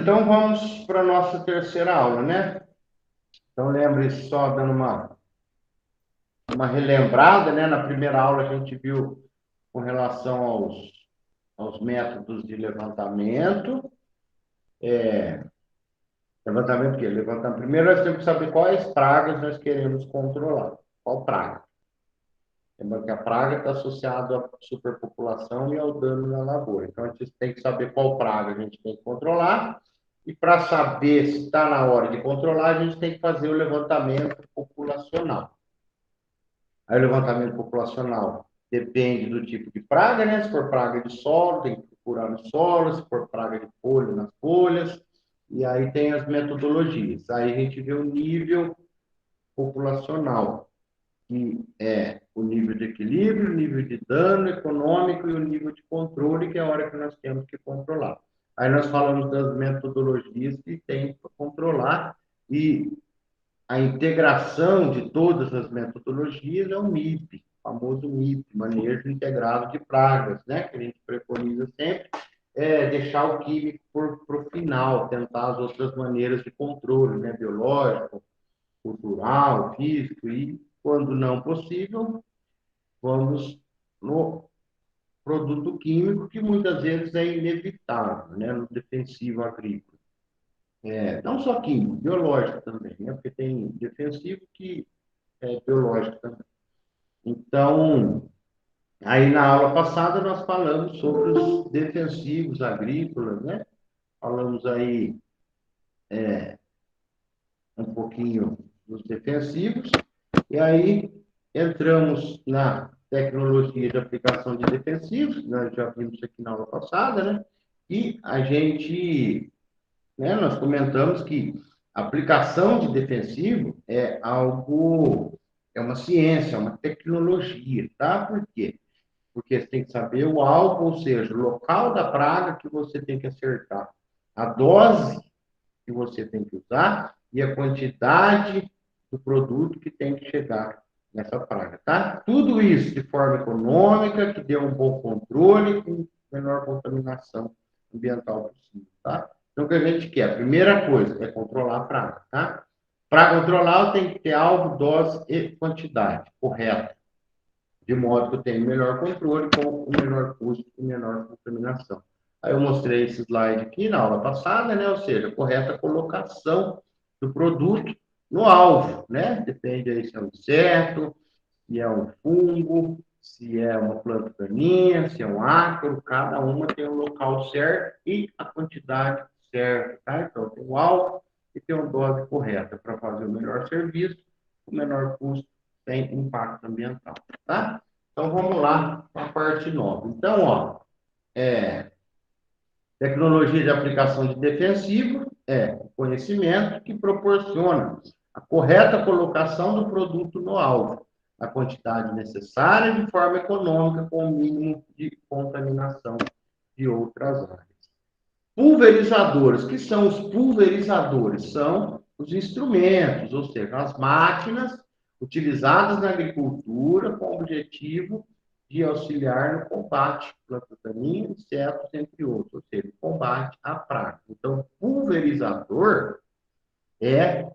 então vamos para a nossa terceira aula, né? Então lembre-se, só dando uma relembrada, né? Na primeira aula a gente viu com relação aos métodos de levantamento. Levantamento o quê? Levantamento. Primeiro nós temos que saber quais pragas nós queremos controlar. Qual praga? Lembra que a praga está associada à superpopulação e ao dano na lavoura. Então, a gente tem que saber qual praga a gente tem que controlar. E para saber se está na hora de controlar, a gente tem que fazer o levantamento populacional. Aí, o levantamento populacional depende do tipo de praga, né? Se for praga de solo, tem que procurar no solo. Se for praga de folha, nas folhas. E aí tem as metodologias. Aí a gente vê o nível populacional, que é o nível de equilíbrio, o nível de dano econômico e o nível de controle, que é a hora que nós temos que controlar. Aí nós falamos das metodologias que tem para controlar, e a integração de todas as metodologias é o MIP, o famoso MIP, Manejo Integrado de Pragas, né? Que a gente preconiza sempre, deixar o químico para o final, tentar as outras maneiras de controle, né? Biológico, cultural, físico, e, quando não possível, vamos no produto químico, que muitas vezes é inevitável, né? No defensivo agrícola. Não só químico, biológico também, né? Porque tem defensivo que é biológico também. Então, aí na aula passada nós falamos sobre os defensivos agrícolas, né? Falamos aí um pouquinho dos defensivos, e aí entramos na tecnologia de aplicação de defensivos, nós já vimos isso aqui na aula passada, né? E a gente, né, nós comentamos que a aplicação de defensivo é algo, é uma ciência, é uma tecnologia, tá? Por quê? Porque você tem que saber o alvo, ou seja, o local da praga que você tem que acertar, a dose que você tem que usar e a quantidade do produto que tem que chegar nessa praga, tá? Tudo isso de forma econômica, que dê um bom controle com menor contaminação ambiental possível, tá? Então, o que a gente quer? A primeira coisa é controlar a praga, tá? Para controlar, tem que ter alvo, dose e quantidade correta, de modo que eu tenha melhor controle com o menor custo e menor contaminação. Aí eu mostrei esse slide aqui na aula passada, né? Ou seja, a correta colocação do produto no alvo, né? Depende aí se é um inseto, se é um fungo, se é uma planta daninha, se é um ácaro, cada uma tem o local certo e a quantidade certa, tá? Então, tem o alvo e tem uma dose correta para fazer o melhor serviço, o menor custo, sem impacto ambiental, tá? Então, vamos lá para a parte nova. Então, ó, tecnologia de aplicação de defensivo é o conhecimento que proporciona a correta colocação do produto no alvo, a quantidade necessária de forma econômica, com o mínimo de contaminação de outras áreas. Pulverizadores, que são os pulverizadores? São os instrumentos, ou seja, as máquinas utilizadas na agricultura com o objetivo de auxiliar no combate a plantas daninhas, insetos, entre outros, ou seja, combate à praga. Então, pulverizador é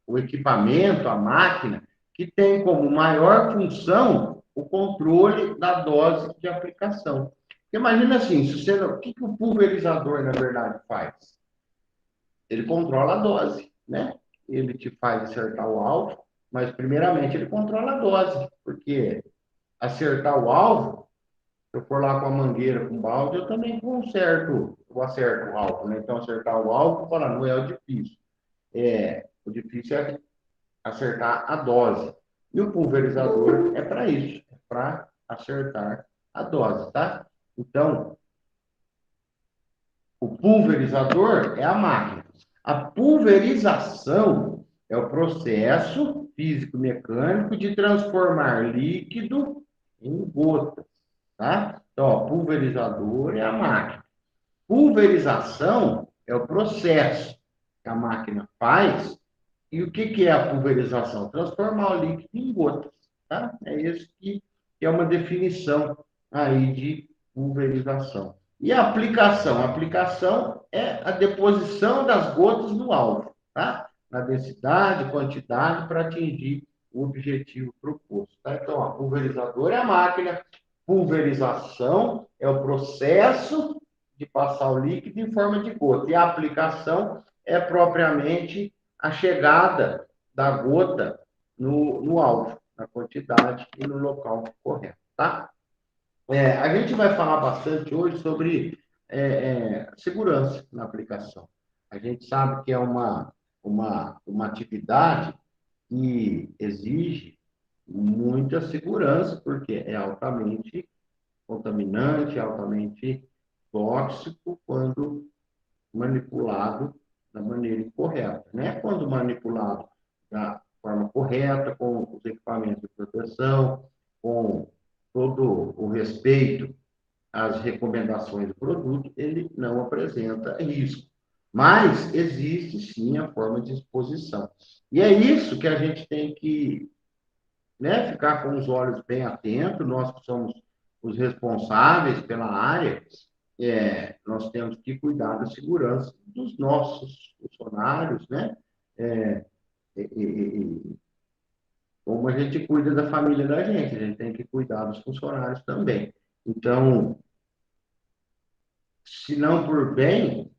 o equipamento, a máquina, que tem como maior função o controle da dose de aplicação. Imagina assim, se você, o que o pulverizador, na verdade, faz? Ele controla a dose, né? Ele te faz acertar o alvo, mas primeiramente ele controla a dose, porque acertar o alvo, se eu for lá com a mangueira, com o balde, eu também conserto, eu acerto o alvo, né? Então, acertar o alvo, para não é o difícil. O difícil é acertar a dose. E o pulverizador é para isso, é para acertar a dose, tá? Então, o pulverizador é a máquina. A pulverização é o processo físico-mecânico de transformar líquido em gotas, tá? Então, ó, pulverizador é a máquina. Pulverização é o processo que a máquina faz. E o que é a pulverização? Transformar o líquido em gotas, tá? É isso que é uma definição aí de pulverização. E a aplicação? A aplicação é a deposição das gotas no alvo, tá? Na densidade, quantidade, para atingir o objetivo proposto. Tá? Então, a pulverizador é a máquina, pulverização é o processo de passar o líquido em forma de gota. E a aplicação é propriamente a chegada da gota no alvo, na quantidade e no local correto, tá? A gente vai falar bastante hoje sobre segurança na aplicação. A gente sabe que é uma atividade que exige muita segurança, porque é altamente contaminante, altamente tóxico quando manipulado da maneira incorreta. Né? Quando manipulado da forma correta, com os equipamentos de proteção, com todo o respeito às recomendações do produto, ele não apresenta risco. Mas existe sim a forma de exposição. E é isso que a gente tem que, né, ficar com os olhos bem atentos, nós que somos os responsáveis pela área, nós temos que cuidar da segurança dos nossos funcionários, né? É, e, como a gente cuida da família da gente, a gente tem que cuidar dos funcionários também. Então, se não por bem,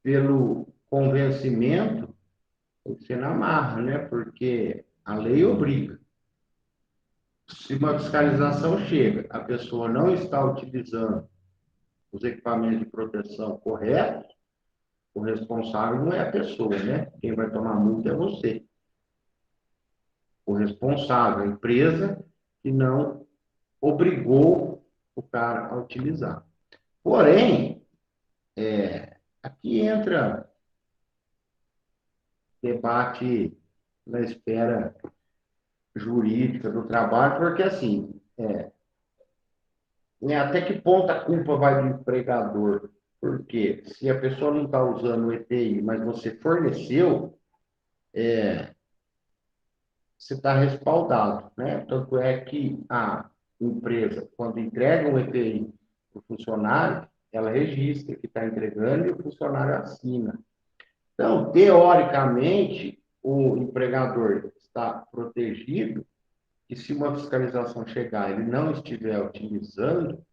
pelo convencimento, tem que ser na marra, né? Porque a lei obriga. Se uma fiscalização chega, a pessoa não está utilizando os equipamentos de proteção corretos, o responsável não é a pessoa, né? Quem vai tomar multa é você. O responsável, a empresa que não obrigou o cara a utilizar. Porém, aqui entra debate na esfera jurídica do trabalho, porque assim, até que ponto a culpa vai do empregador? Porque se a pessoa não está usando o EPI, mas você forneceu, você está respaldado, né? Tanto é que a empresa, quando entrega um EPI para o funcionário, ela registra que está entregando e o funcionário assina. Então, teoricamente, o empregador está protegido e se uma fiscalização chegar e ele não estiver utilizando,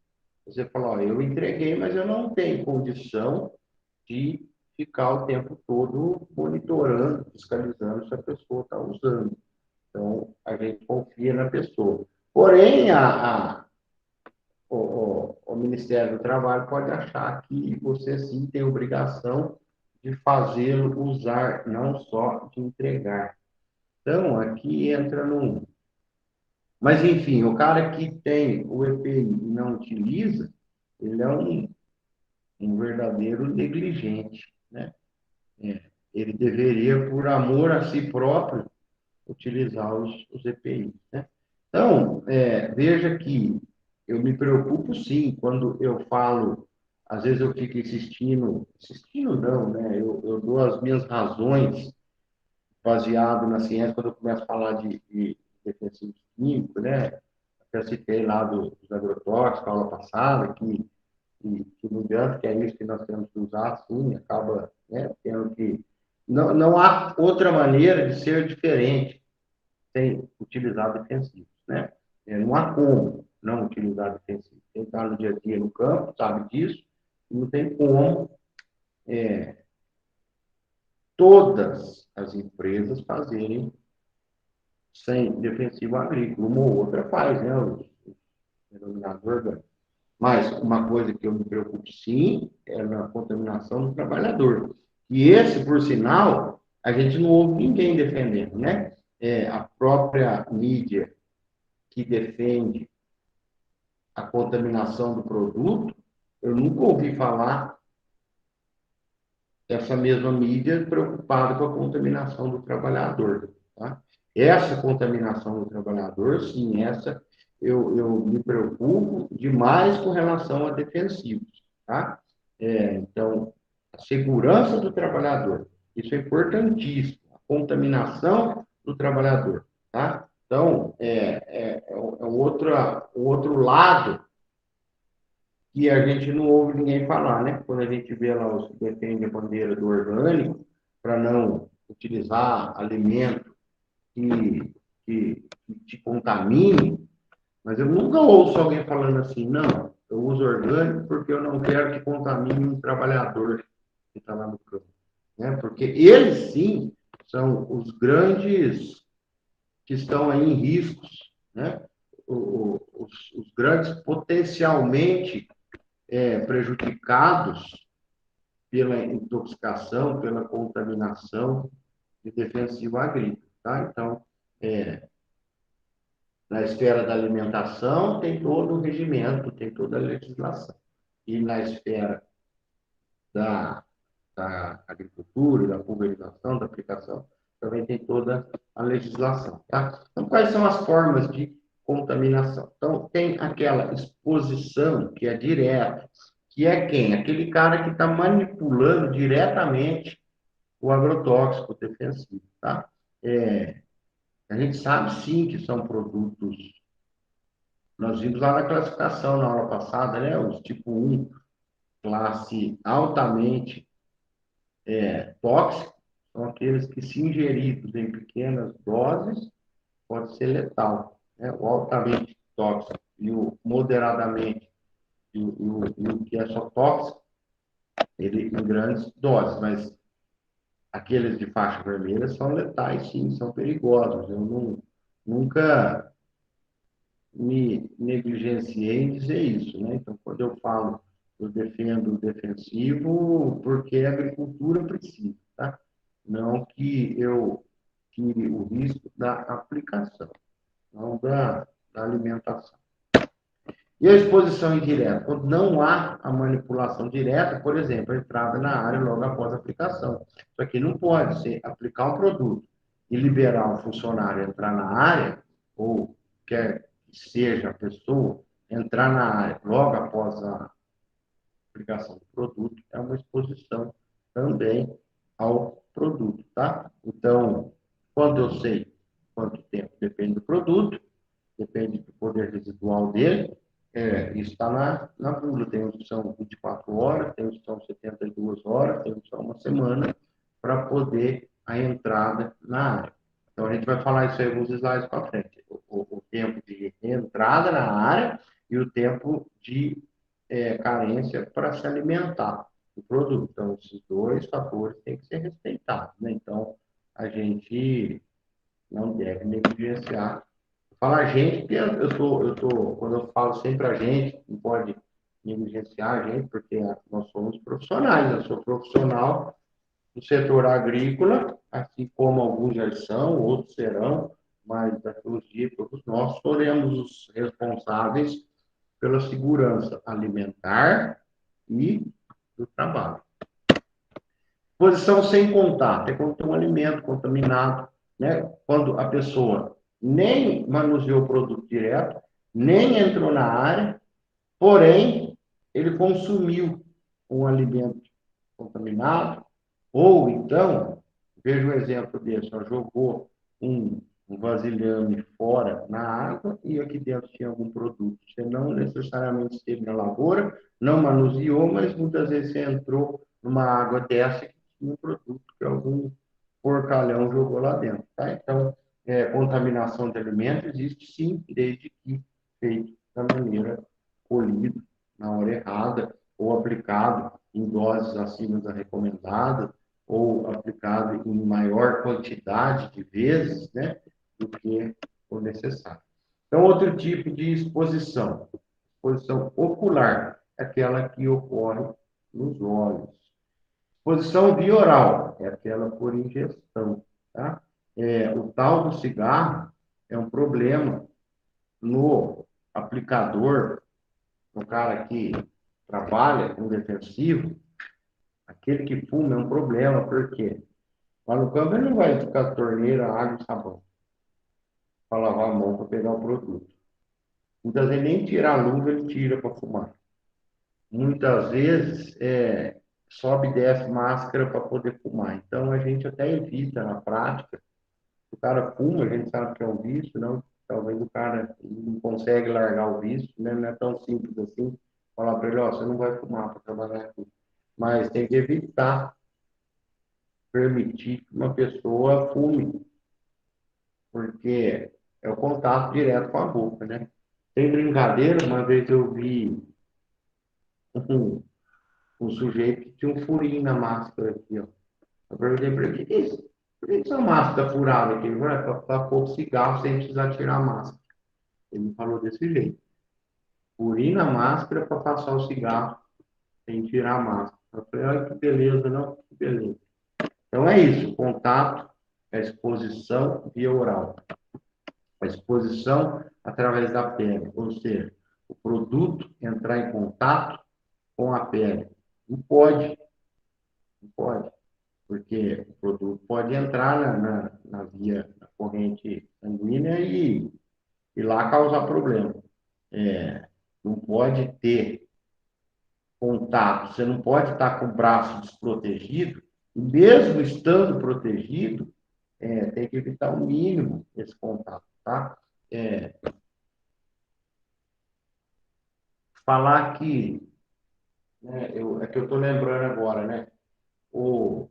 você fala, ó, eu entreguei, mas eu não tenho condição de ficar o tempo todo monitorando, fiscalizando se a pessoa está usando. Então, a gente confia na pessoa. Porém, o Ministério do Trabalho pode achar que você sim tem obrigação de fazê-lo usar, não só de entregar. Então, aqui entra num. Mas, enfim, o cara que tem o EPI e não utiliza, ele é um verdadeiro negligente, né? Ele deveria, por amor a si próprio, utilizar os EPIs, né? Então, veja que eu me preocupo sim quando eu falo, às vezes eu fico insistindo não, né? Eu dou as minhas razões baseado na ciência quando eu começo a falar de defensivos químicos, né? Eu citei lá dos agrotóxicos, aula passada, que não adianta, que é isso que nós temos que usar, sim, acaba, né, tendo que... Não há outra maneira de ser diferente sem utilizar defensivos, né? Não há como não utilizar defensivos. Quem está no dia a dia no campo sabe disso, e não tem como todas as empresas fazerem sem defensivo agrícola. Uma ou outra faz, né? Os denominados orgânicos. Mas uma coisa que eu me preocupo sim é na contaminação do trabalhador. E esse, por sinal, a gente não ouve ninguém defendendo, né? A própria mídia que defende a contaminação do produto, eu nunca ouvi falar dessa mesma mídia preocupada com a contaminação do trabalhador. Tá? Essa contaminação do trabalhador, sim, essa eu me preocupo demais com relação a defensivos. Tá? Então, a segurança do trabalhador, isso é importantíssimo. A contaminação do trabalhador. Tá? Então, o outro lado que a gente não ouve ninguém falar, né? Quando a gente vê lá os que defendem a bandeira do orgânico, para não utilizar alimento que te contamine, mas eu nunca ouço alguém falando assim, não, eu uso orgânico porque eu não quero que contamine um trabalhador que está lá no campo, né? Porque eles sim são os grandes que estão aí em riscos, né? Os grandes potencialmente prejudicados pela intoxicação, pela contaminação de defensivo agrícola, tá? Então, na esfera da alimentação tem todo o regimento, tem toda a legislação. E na esfera da, da agricultura, da pulverização, da aplicação, também tem toda a legislação, tá? Então, quais são as formas de contaminação? Então, tem aquela exposição que é direta, que é quem? Aquele cara que está manipulando diretamente o agrotóxico defensivo, tá? A gente sabe sim que são produtos. Nós vimos lá na classificação na aula passada, né? Os tipo 1, classe altamente tóxicos, são aqueles que, se ingeridos em pequenas doses, pode ser letal, né? O altamente tóxico e o moderadamente e o que é só tóxico, ele em grandes doses, mas aqueles de faixa vermelha são letais, sim, são perigosos. Eu nunca me negligenciei em dizer isso, né? Então, quando eu falo, eu defendo o defensivo porque a agricultura precisa, tá? Não que eu tire o risco da aplicação, não da alimentação. E a exposição indireta? Quando não há a manipulação direta, por exemplo, a entrada na área logo após a aplicação. Isso aqui não pode ser aplicar um produto e liberar um funcionário entrar na área, ou quer que seja a pessoa entrar na área logo após a aplicação do produto, é uma exposição também ao produto, tá? Então, quando eu sei quanto tempo depende do produto, depende do poder residual dele. Isso está na bula. Tem uns que são 24 horas, tem uns que são 72 horas, tem uns que são uma semana, para poder a entrada na área. Então, a gente vai falar isso aí alguns slides para frente. O tempo de entrada na área e o tempo de carência para se alimentar do produto. Então, esses dois fatores têm que ser respeitados, né? Então, a gente não deve negligenciar. Falar gente, porque quando eu falo sempre a gente, não pode negligenciar a gente, porque nós somos profissionais. Eu sou profissional do setor agrícola, assim como alguns já são, outros serão, mas daqui uns dias todos nós seremos os responsáveis pela segurança alimentar e do trabalho. Posição sem contato, é quando tem um alimento contaminado, né? Quando a pessoa nem manuseou o produto direto, nem entrou na área, porém, ele consumiu um alimento contaminado, ou então, veja um exemplo desse, ó, jogou um vasilhame fora na água e aqui dentro tinha algum produto. Você não necessariamente esteve na lavoura, não manuseou, mas muitas vezes você entrou numa água dessa que tinha um produto que algum porcalhão jogou lá dentro. Tá? Então, contaminação de alimentos existe sim, desde que feito da maneira colhida, na hora errada, ou aplicado em doses acima da recomendada, ou aplicado em maior quantidade de vezes, né, do que o necessário. Então, outro tipo de exposição ocular, aquela que ocorre nos olhos. Exposição bioral, é aquela por ingestão, tá? O tal do cigarro é um problema no aplicador, no cara que trabalha com defensivo, aquele que fuma é um problema, porque lá no campo ele não vai ficar torneira, água e sabão para lavar a mão para pegar o produto. Muitas vezes nem tirar a luva ele tira para fumar. Muitas vezes sobe e desce máscara para poder fumar. Então a gente até evita na prática. O cara fuma, a gente sabe que é um vício, não? Talvez o cara não consegue largar o vício, né? Não é tão simples assim Falar para ele, ó, você não vai fumar para trabalhar aqui. Mas tem que evitar permitir que uma pessoa fume, porque é o contato direto com a boca, né? Sem brincadeira, uma vez eu vi um, um sujeito que tinha um furinho na máscara aqui, ó. Eu perguntei para ele, o que é isso? Por que essa máscara está furada aqui? Ele falou, é para pôr cigarro sem precisar tirar a máscara. Ele me falou desse jeito. Furinho na máscara para passar o cigarro sem tirar a máscara. Eu falei, olha que beleza, não? Que beleza. Então é isso, contato, é exposição via oral. A exposição através da pele, ou seja, o produto entrar em contato com a pele. Não pode, não pode, porque o produto pode entrar na via, na corrente sanguínea e lá causar problema. É, não pode ter contato, você não pode estar com o braço desprotegido, e mesmo estando protegido, tem que evitar o mínimo esse contato, tá? É, falar que, né, é que eu estou lembrando agora, né? O,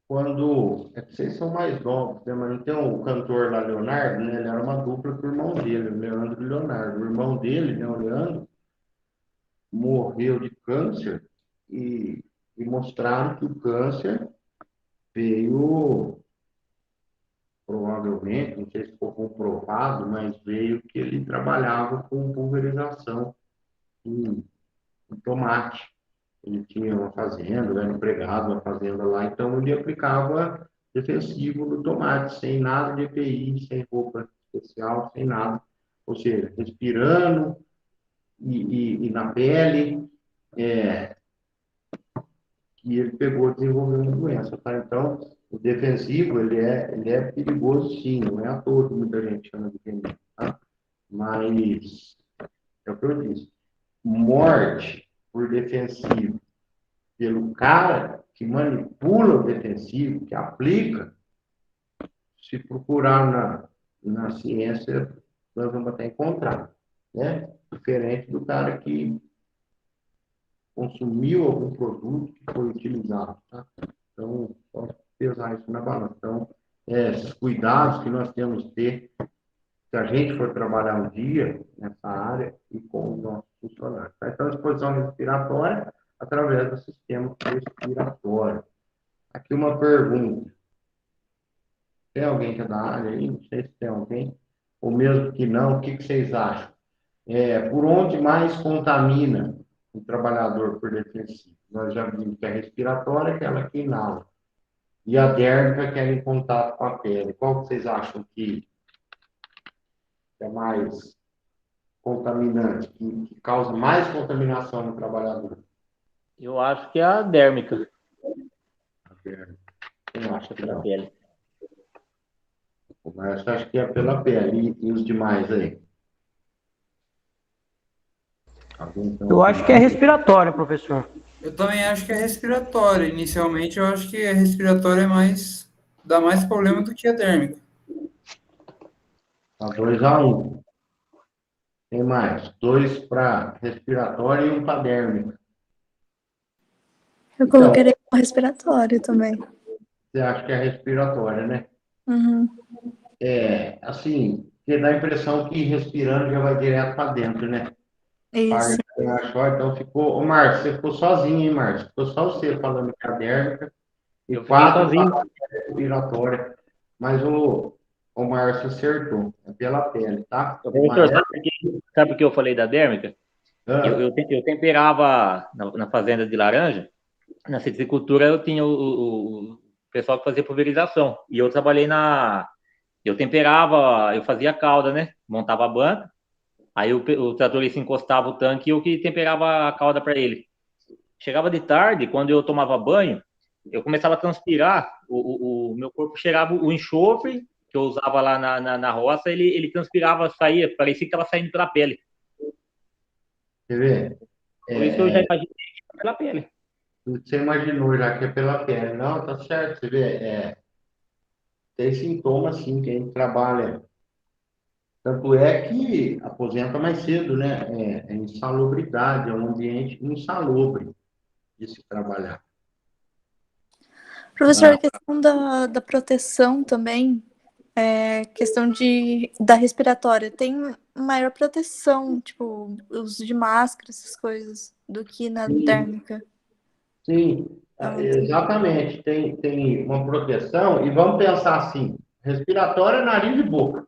quando, é que vocês são mais novos, né? Mas não tem o cantor lá, Leonardo, né? Ele era uma dupla com o irmão dele, o Leandro e o Leonardo. O irmão dele, né, o Leandro, morreu de câncer e mostraram que o câncer veio, provavelmente, não sei se foi comprovado, mas veio que ele trabalhava com pulverização em, em tomate. Ele tinha uma fazenda, era empregado na fazenda lá, então ele aplicava defensivo no tomate, sem nada de EPI, sem roupa especial, sem nada. Ou seja, respirando e na pele, é, que ele pegou e desenvolveu uma doença, tá? Então, o defensivo, ele é perigoso sim, não é à toa que muita gente chama de veneno, tá? Mas, é o que eu disse, morte por defensivo pelo cara que manipula o defensivo, que aplica, se procurar na ciência, nós vamos até encontrar, né? Diferente do cara que consumiu algum produto que foi utilizado, tá? Então, só pesar isso na balança. Então, esses cuidados que nós temos que ter, se a gente for trabalhar um dia nessa área e com os nossos funcionários. Tá? Então, a exposição respiratória através do sistema respiratório. Aqui uma pergunta. Tem alguém que é da área aí? Não sei se tem alguém. Ou mesmo que não, o que vocês acham? Por onde mais contamina o trabalhador por defensivo? Nós já vimos que a respiratória é aquela que inala. E a dérmica, que é em contato com a pele. Qual que vocês acham que é mais contaminante, que causa mais contaminação no trabalhador? Eu acho que é a dérmica. A dérmica. Quem acha Acho que é que pela não? pele. O Márcio acha que é pela pele. E os demais aí? Alguém tem Eu acho que é opinião? respiratório, professor. Eu também acho que é respiratório. Inicialmente, eu acho que a respiratória dá mais problema do que a térmica. Tá 2-1. Tem mais? 2 para respiratório e um para dérmica. Eu Então, colocaria o respiratório também. você acha que é respiratória, né? Uhum. Assim, porque dá a impressão que respirando já vai direto para dentro, né? Isso. Então ficou. Ô, Márcio, você ficou sozinho, hein, Márcio? Ficou só você falando que é dérmica e Eu fiquei 4 sozinho. para respiratória. Mas o Márcio acertou. É pela pele, tá? Professor, sabe por que eu falei da dérmica? Eu, Ah, eu, te- eu temperava na fazenda de laranja. Na citricultura eu tinha o pessoal que fazia pulverização. E eu trabalhei na. Eu temperava, eu fazia calda, né? Montava a banca. Aí o tratorista encostava o tanque e eu que temperava a calda para ele. Chegava de tarde, quando eu tomava banho, eu começava a transpirar, o meu corpo cheirava o enxofre que eu usava lá na roça, ele transpirava, saía, parecia que estava saindo pela pele. quer ver? Por isso que eu já É, imaginei que era pela pele. você imaginou já que é pela pele. Não, tá certo. Você vê, tem sintomas, sim, que a gente trabalha Tanto é que aposenta mais cedo, né? É insalubridade, é um ambiente insalubre de se trabalhar. Professor, Ah, a questão da proteção também, questão da respiratória, tem maior proteção, tipo, uso de máscara, essas coisas, do que na sim, térmica. sim, Então, exatamente. Tem uma proteção, e vamos pensar assim: respiratória, nariz e boca.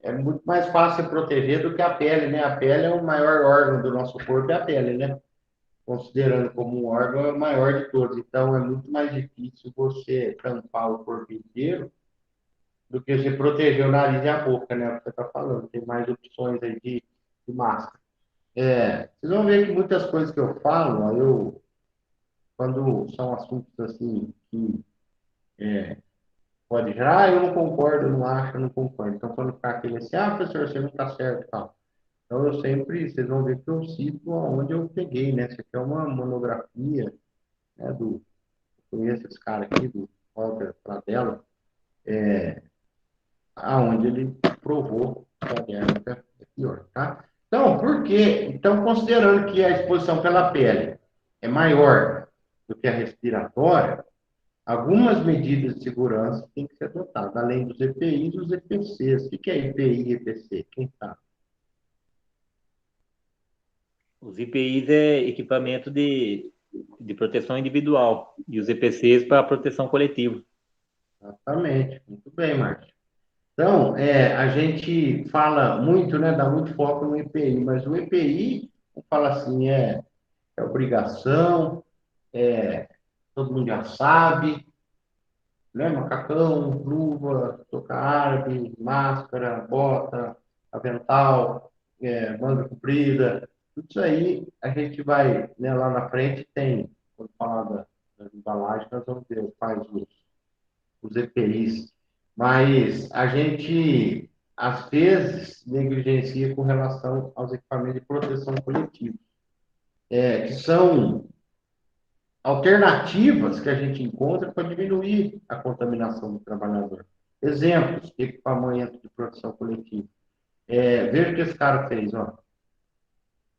É muito mais fácil se proteger do que a pele, né? A pele é o maior órgão do nosso corpo, é a pele, né? Considerando como um órgão é o maior de todos. Então, é muito mais difícil você tampar o corpo inteiro do que você proteger o nariz e a boca, né? O que você está falando. Tem mais opções aí de máscara. Vocês vão ver que muitas coisas que eu falo, ó, quando são assuntos assim que pode gerar, eu não concordo, eu não acho, eu não concordo. Então, quando ficar aquele assim, professor, você não está certo e tal. Então, eu sempre, vocês vão ver que eu cito aonde eu peguei, né? Isso aqui é uma monografia, né, conheço esse cara aqui, do Walter Pradella, aonde ele provou que a térmica é pior, tá? Então, por quê? Então, considerando que a exposição pela pele é maior do que a respiratória, algumas medidas de segurança têm que ser adotadas, além dos EPIs e dos EPCs. O que é EPI e EPC? Quem sabe? Os EPIs é equipamento de proteção individual e os EPCs para proteção coletiva. Exatamente. Muito bem, Márcio. Então, a gente fala muito, né, dá muito foco no EPI, mas o EPI, fala assim, é obrigação, todo mundo já sabe, né? Macacão, luva, touca árabe, máscara, bota, avental, manga comprida, tudo isso aí a gente vai, né, lá na frente tem, quando falar das embalagens, nós vamos ver quais os EPIs, mas a gente, às vezes, negligencia com relação aos equipamentos de proteção coletiva, que são alternativas que a gente encontra para diminuir a contaminação do trabalhador. Exemplos de equipamento de proteção coletiva. Veja o que esse cara fez, ó.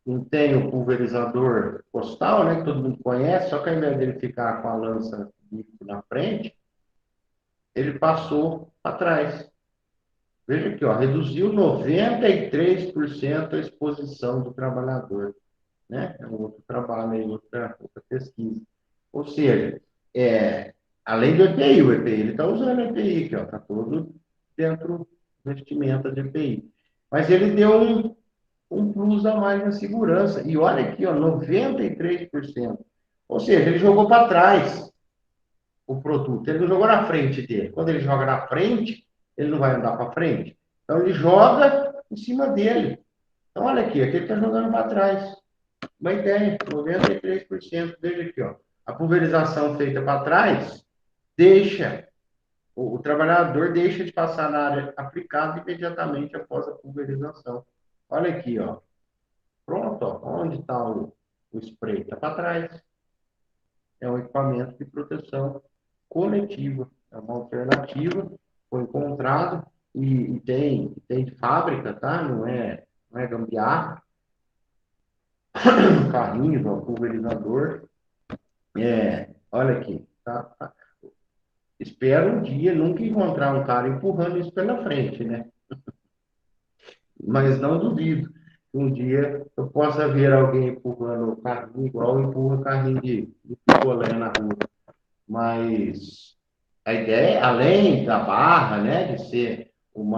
Não tem o pulverizador postal, né, que todo mundo conhece, só que ao invés dele ficar com a lança na frente, ele passou para trás. Veja aqui, ó, reduziu 93% a exposição do trabalhador, né? É um outro trabalho aí, outra pesquisa. Ou seja, além do EPI, o EPI, ele está usando o EPI, que está todo dentro do vestimenta de EPI. Mas ele deu um plus a mais na segurança. E olha aqui, ó, 93%. Ou seja, ele jogou para trás o produto. Ele não jogou na frente dele. Quando ele joga na frente, ele não vai andar para frente. Então, ele joga em cima dele. Então, olha aqui ele está jogando para trás. Uma ideia, 93%. Veja aqui, ó. A pulverização feita para trás deixa, o trabalhador deixa de passar na área aplicada imediatamente após a pulverização. Olha aqui, ó. Pronto, ó. Onde está o spray? Está para trás. É um equipamento de proteção coletiva. É uma alternativa, foi encontrado e tem de fábrica, tá? Não é gambiarra. Carrinhos, ó, pulverizador. Olha aqui, tá? Espero um dia nunca encontrar um cara empurrando isso pela frente, né? Mas não duvido que um dia eu possa ver alguém empurrando o carrinho igual empurra carrinho de picolé na rua. Mas a ideia, além da barra, né, de ser um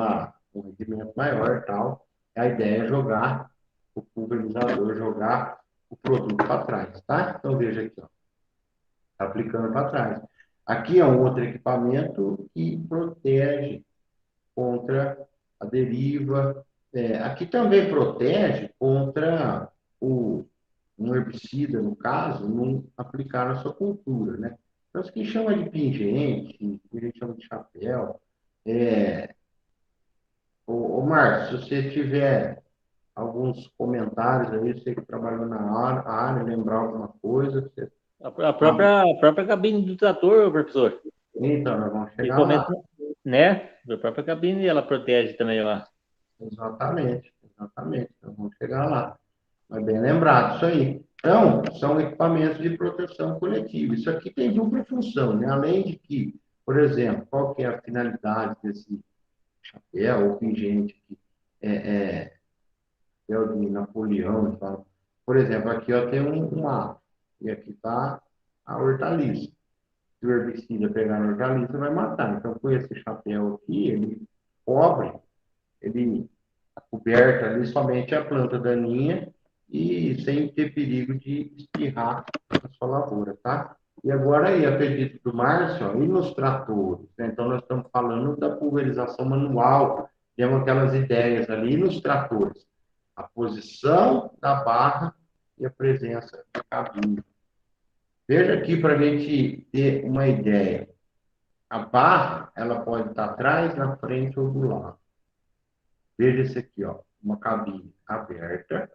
rendimento maior e tal, a ideia é jogar o pulverizador, jogar o produto para trás, tá? Então veja aqui, ó, aplicando para trás. Aqui é um outro equipamento que protege contra a deriva. Aqui também protege contra um herbicida, no caso, não aplicar na sua cultura, né? Então, isso que chama de pingente, que a gente chama de chapéu. Marcos, se você tiver alguns comentários aí, você que trabalhou na área, lembrar alguma coisa, você... A própria cabine do trator, professor. Então, nós vamos chegar Principalmente, lá. né? A própria cabine, ela protege também lá. Exatamente, exatamente. Então, vamos chegar lá. Mas bem lembrado, isso aí. Então, são equipamentos de proteção coletiva. Isso aqui tem dupla função, né? Além de que, por exemplo, qual que é a finalidade desse chapéu ou pingente aqui? É o de Napoleão, fala. Por exemplo, aqui ó, tem um A, e aqui está a hortaliça. Se o herbicida pegar na hortaliça, vai matar. Então, com esse chapéu aqui, ele cobre, ele coberta ali somente a planta daninha e sem ter perigo de espirrar na sua lavoura, tá? E agora aí, a pedido do Márcio, ó, e nos tratores, né? Então, nós estamos falando da pulverização manual, temos aquelas ideias ali, e nos tratores, a posição da barra e a presença da cabine. Veja aqui para a gente ter uma ideia. A barra, ela pode estar atrás, na frente ou do lado. Veja esse aqui, ó, uma cabine aberta,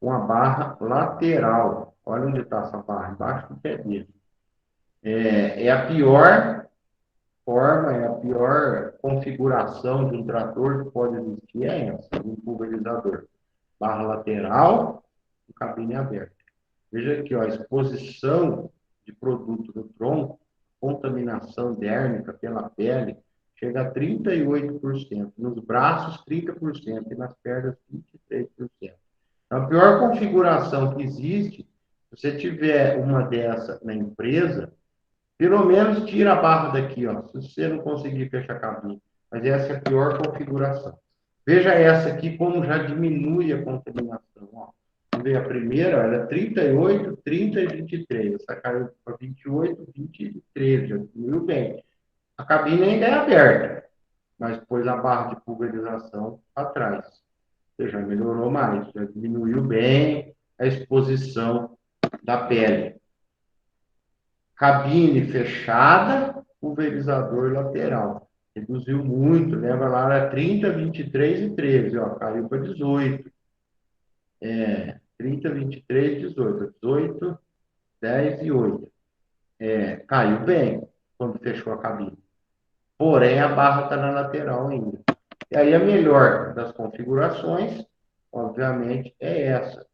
com a barra lateral. Olha onde está essa barra, embaixo do pé dele. É a pior forma, é a pior configuração de um trator que pode existir, é essa, de um pulverizador. Barra lateral e cabine aberta. Veja aqui, ó, a exposição de produto no tronco, contaminação dérmica pela pele, chega a 38%, nos braços 30% e nas pernas 23%. A pior configuração que existe, se você tiver uma dessa na empresa, pelo menos tira a barra daqui, ó, se você não conseguir fechar a cabine. Mas essa é a pior configuração. Veja essa aqui, como já diminui a contaminação. Ó. Vamos ver a primeira, era 38, 30 e 23. Essa caiu para 28, 20 e 13. Já diminuiu bem. A cabine ainda é aberta, mas pôs a barra de pulverização atrás. Ou seja, melhorou mais, já diminuiu bem a exposição da pele. Cabine fechada, pulverizador lateral. Reduziu muito, leva lá era 30, 23 e 13, ó, caiu para 18. 30, 23, 18. 18, 10 e 8. Caiu bem quando fechou a cabine. Porém, a barra está na lateral ainda. E aí a melhor das configurações, obviamente, é essa.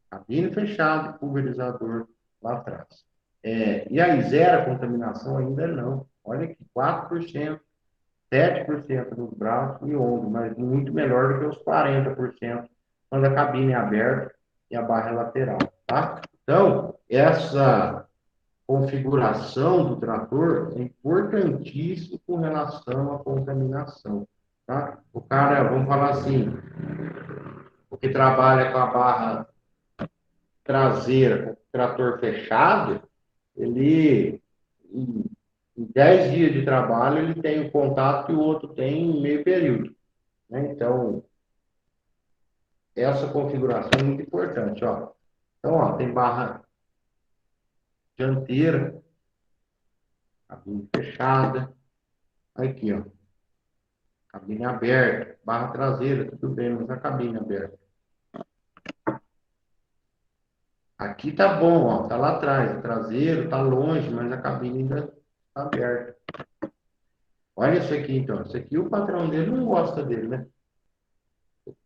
Cabine fechada, pulverizador lá atrás. E aí, zero contaminação ainda não. Olha que 4%, 7% nos braços e ombro, mas muito melhor do que os 40% quando a cabine é aberta e a barra é lateral, tá? Então, essa configuração do trator é importantíssimo com relação à contaminação, tá? O cara, vamos falar assim, o que trabalha com a barra traseira, com o trator fechado, ele, em 10 dias de trabalho, ele tem o contato que o outro tem em meio período, né? Então, essa configuração é muito importante, ó. Então, ó, tem barra dianteira, cabine fechada, aqui, ó, cabine aberta, barra traseira, tudo bem, mas a cabine aberta. Aqui tá bom, ó, tá lá atrás, o traseiro tá longe, mas a cabine ainda tá aberta. Olha isso aqui, então. Isso aqui o patrão dele não gosta dele, né?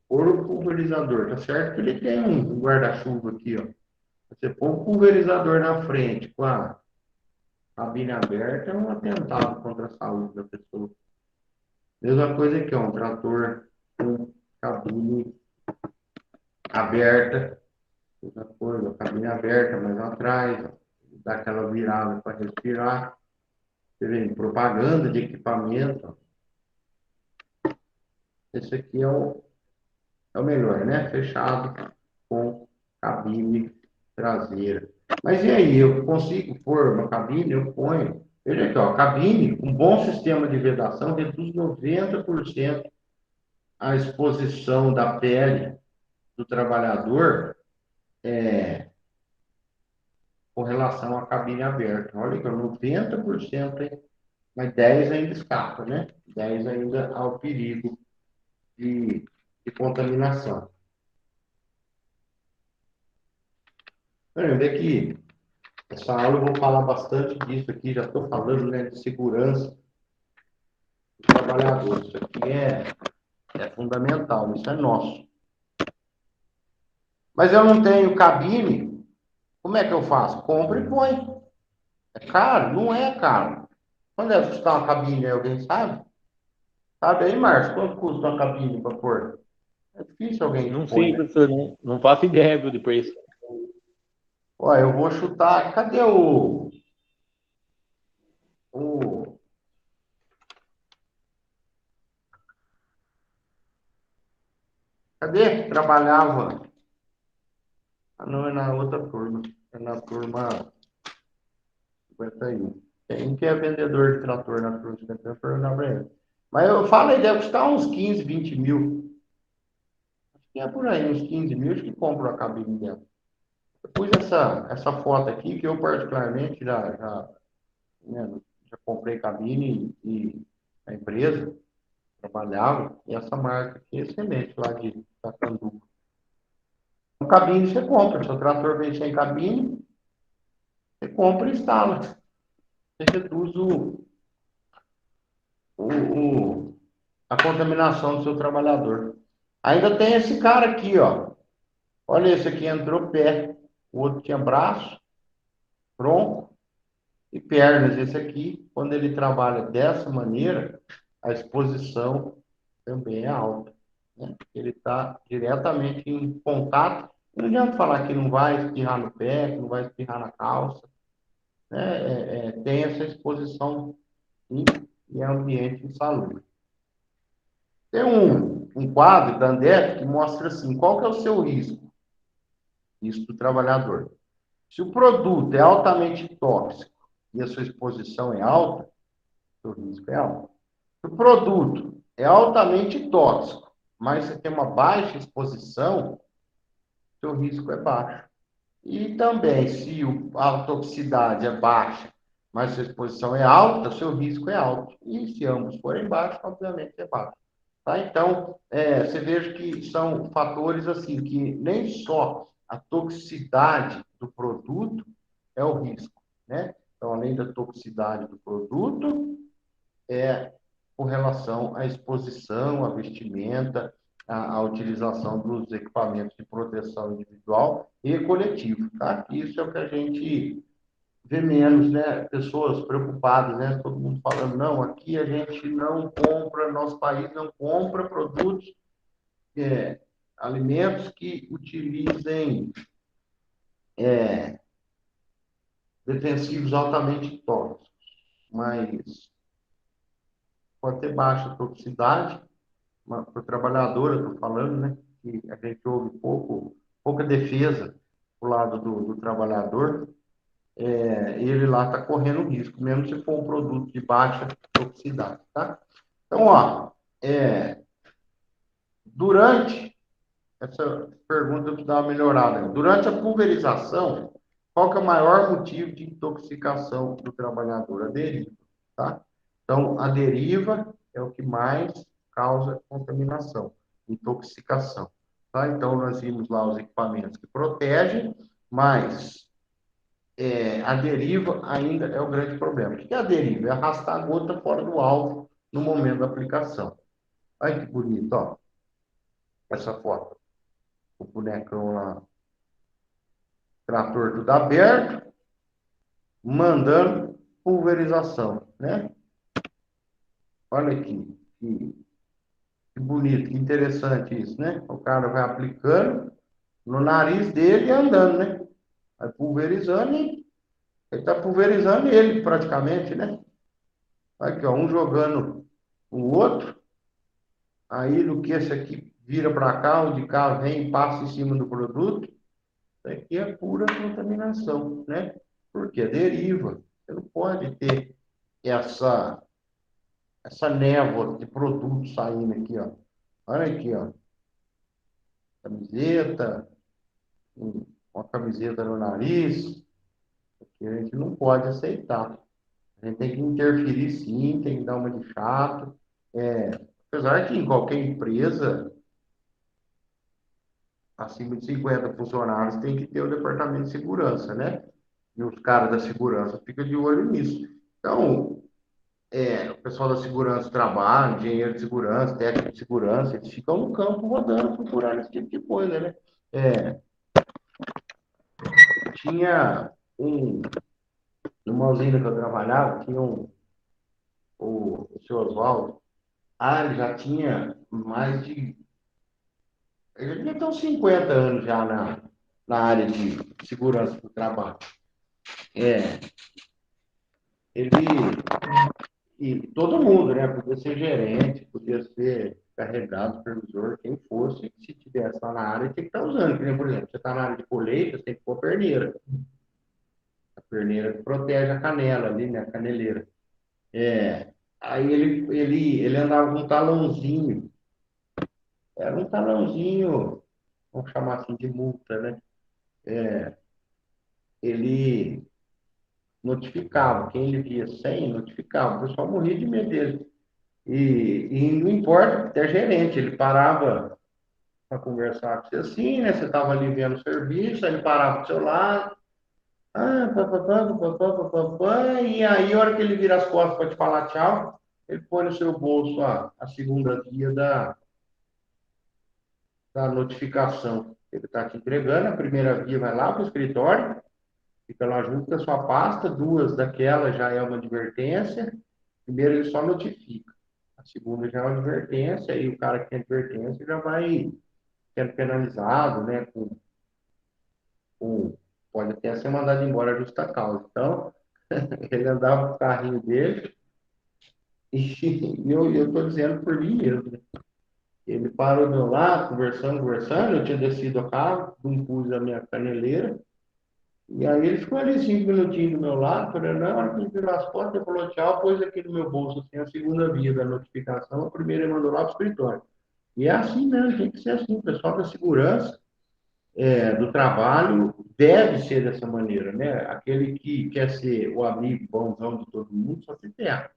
Ouro pulverizador. Tá certo que ele tem um guarda-chuva aqui, ó. Você põe um pulverizador na frente com a cabine aberta, é um atentado contra a saúde da pessoa. Mesma coisa aqui, ó. Um trator com cabine aberta. Mesma coisa, cabine aberta, mais atrás, ó. Dá aquela virada para respirar. Você vê, propaganda de equipamento. Esse aqui é o melhor, né? Fechado com cabine traseira. Mas e aí, eu consigo pôr uma cabine, eu ponho. Veja aqui, ó, cabine, um bom sistema de vedação reduz 90% a exposição da pele do trabalhador com relação à cabine aberta. Olha aqui, 90%, hein? Mas 10 ainda escapa, né? 10 ainda ao perigo de contaminação. Olha aqui, essa aula eu vou falar bastante disso aqui, já estou falando, né, de segurança do trabalhador. Isso aqui É fundamental, isso é nosso. Mas eu não tenho cabine, como é que eu faço? Compra e põe. É caro? Não é caro. Quando deve custar uma cabine, alguém sabe? Sabe aí, Márcio, quanto custa uma cabine para pôr? É difícil alguém Não põe, sei, né? professor, não faço ideia, viu, de preço. Ó, eu vou chutar. Cadê o... Cadê que trabalhava? Ah, não, é na outra turma. É na turma 51. Quem que é vendedor de trator na turma 51? Eu perguntar para ele. Mas eu falo aí, deve custar uns 15, 20 mil. Acho que é por aí, uns 15 mil, acho que compra a cabine dela. Eu pus essa foto aqui, que eu particularmente né, já comprei cabine e a empresa trabalhava, e essa marca aqui é excelente lá de Catanduva. Um cabine você compra, se o trator vem sem cabine, você compra e instala. Você reduz o, a contaminação do seu trabalhador. Ainda tem esse cara aqui, ó. Olha, esse aqui entrou pé, o outro tinha braço, tronco e pernas. Esse aqui, quando ele trabalha dessa maneira, a exposição também é alta, né? Ele está diretamente em contato. Não adianta falar que não vai espirrar no pé, que não vai espirrar na calça, né? Tem essa exposição e é ambiente insalubre. Tem um quadro da Andep que mostra assim, qual que é o seu risco? Risco do trabalhador. Se o produto é altamente tóxico e a sua exposição é alta, o risco é alto. Se o produto é altamente tóxico, mas você tem uma baixa exposição, seu risco é baixo. E também, se a toxicidade é baixa, mas sua exposição é alta, seu risco é alto. E se ambos forem baixos, obviamente é baixo. Tá? Então, você veja que são fatores assim, que nem só a toxicidade do produto é o risco, né? Então, além da toxicidade do produto, com relação à exposição, à vestimenta, à utilização dos equipamentos de proteção individual e coletivo, tá? Isso é o que a gente vê menos, né? Pessoas preocupadas, né? Todo mundo falando, não, aqui a gente não compra, nosso país não compra produtos, alimentos que utilizem defensivos altamente tóxicos, mas pode ter baixa toxicidade, para o trabalhador, eu estou falando, né? Que a gente ouve pouca defesa do lado do trabalhador, ele lá está correndo risco, mesmo se for um produto de baixa toxicidade, tá? Então, ó, durante essa pergunta eu vou dar uma melhorada. Durante a pulverização, qual que é o maior motivo de intoxicação do trabalhador? A deriva, tá? Então, a deriva é o que mais causa contaminação, intoxicação, tá? Então, nós vimos lá os equipamentos que protegem, mas a deriva ainda é o grande problema. O que é a deriva? É arrastar a gota fora do alvo no momento da aplicação. Olha que bonito, ó, essa foto. O bonecão lá, trator tudo aberto, mandando pulverização, né? Olha aqui, que bonito, que interessante isso, né? O cara vai aplicando no nariz dele e andando, né? Vai pulverizando e ele está pulverizando ele praticamente, né? Aqui, ó, um jogando o outro, aí no que esse aqui vira para cá, o de cá vem e passa em cima do produto, isso aqui é pura contaminação, né? Porque é deriva. Você não pode ter essa névoa de produto saindo aqui, ó. Olha aqui, ó. Camiseta, uma camiseta no nariz, que a gente não pode aceitar. A gente tem que interferir sim, tem que dar uma de chato. Apesar que em qualquer empresa, acima de 50 funcionários, tem que ter o departamento de segurança, né? E os caras da segurança ficam de olho nisso. Então, o pessoal da segurança do trabalho, engenheiro de segurança, técnico de segurança, eles ficam no campo rodando, procurando esse tipo de coisa, né? É, tinha numa usina que eu trabalhava, tinha o seu Oswaldo. Ele já tinha mais de. Ele já devia ter uns 50 anos já na área de segurança do trabalho. É, ele. E todo mundo, né? Podia ser gerente, podia ser carregado, supervisor, quem fosse, se tivesse lá na área, tem que estar usando. Por exemplo, você está na área de colheita, você tem que pôr perneira. A perneira que protege a canela ali, né? A caneleira. Aí ele andava com um talãozinho. Era um talãozinho, vamos chamar assim de multa, né? Ele notificava, quem ele via sem, notificava. O pessoal morria de medo dele. E não importa, até gerente, ele parava para conversar com você assim, né? Você estava ali vendo o serviço, aí ele parava do seu lado, papapá, papapá, papapá, e aí, a hora que ele vira as costas para te falar tchau, ele põe no seu bolso a segunda via da notificação. Ele está te entregando, a primeira via vai lá para o escritório, fica lá junto com a sua pasta, duas daquela já é uma advertência, primeiro ele só notifica, a segunda já é uma advertência, e o cara que tem advertência já vai sendo penalizado, né, pode até ser mandado embora a justa causa. Então, ele andava com o carrinho dele, e eu estou dizendo por mim mesmo, né? Ele parou do meu lado, conversando, eu tinha descido a carro, não pus a minha caneleira, e aí ele ficou ali 5 minutinhos do meu lado, falando, na hora que ele virou as costas, ele falou tchau, pôs aqui no meu bolso, assim, a segunda via da notificação, a primeira ele mandou lá para o escritório. E é assim mesmo, tem que ser assim, o pessoal da segurança do trabalho deve ser dessa maneira, né? Aquele que quer ser o amigo bonzão de todo mundo, só se ferra.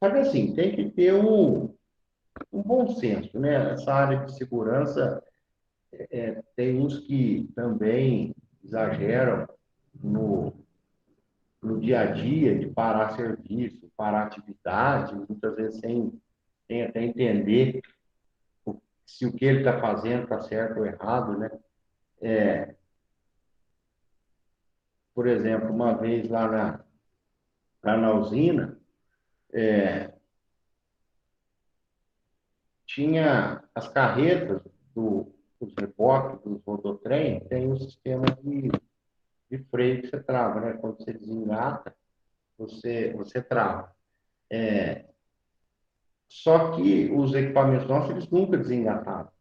Sabe assim, tem que ter um bom senso, né? Essa área de segurança, tem uns que também exageram no, no dia a dia de parar serviço, parar atividade, muitas vezes sem até entender se o que ele está fazendo está certo ou errado, né? Por exemplo, uma vez lá na usina, tinha as carretas dos reboques, dos rodotrem, tem um sistema de freio que você trava, né? Quando você desengata, você trava. Só que os equipamentos nossos, eles nunca desengatavam.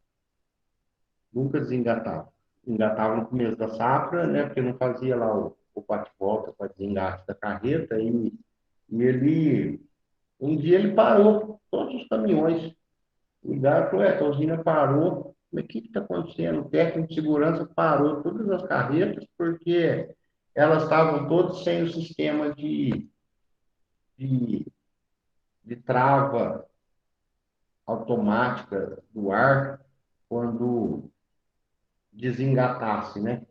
Nunca desengatavam. Engatavam no começo da safra, né? Porque não fazia lá o bate-volta para desengate da carreta, e um dia ele parou todos os caminhões. Ligaram e falou, a usina parou. Mas o que está acontecendo? O técnico de segurança parou todas as carretas porque elas estavam todas sem o sistema de, de trava automática do ar quando desengatasse, né?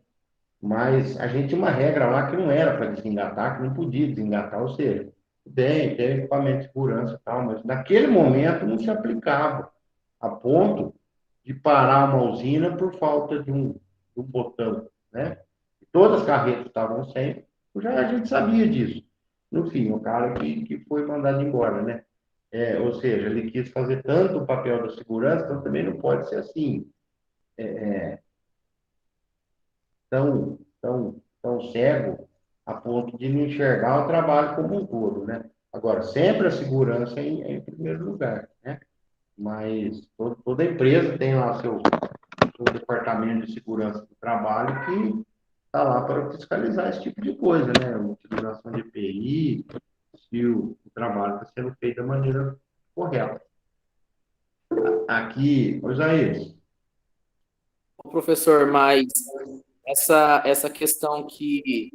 Mas a gente tinha uma regra lá que não era para desengatar, que não podia desengatar, ou seja, tem equipamento de segurança e tal, mas naquele momento não se aplicava a ponto de parar uma usina por falta de um botão, né? E todas as carretas estavam sem, já a gente sabia disso. No fim, o cara que foi mandado embora, né? Ou seja, ele quis fazer tanto o papel da segurança, então também não pode ser assim, tão cego a ponto de não enxergar o trabalho como um todo, né? Agora, sempre a segurança em primeiro lugar, né? Mas toda empresa tem lá seu departamento de segurança do trabalho que está lá para fiscalizar esse tipo de coisa, né? Utilização de EPI, se o trabalho está sendo feito da maneira correta. Aqui, Isaías, Professor, mas essa questão que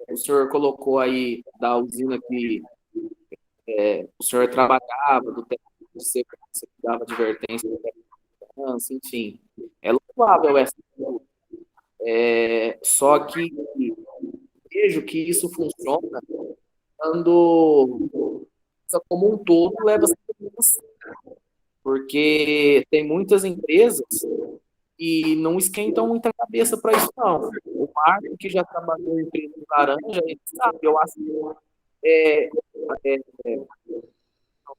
o senhor colocou aí da usina que o senhor trabalhava, do tempo que você dava advertência, enfim, é louvável essa. Só que vejo que isso funciona quando como um todo leva segurança, porque tem muitas empresas que não esquentam muita cabeça para isso, não. O Marco, que já trabalhou em empresa de laranja, ele sabe, eu acho que é, é, é,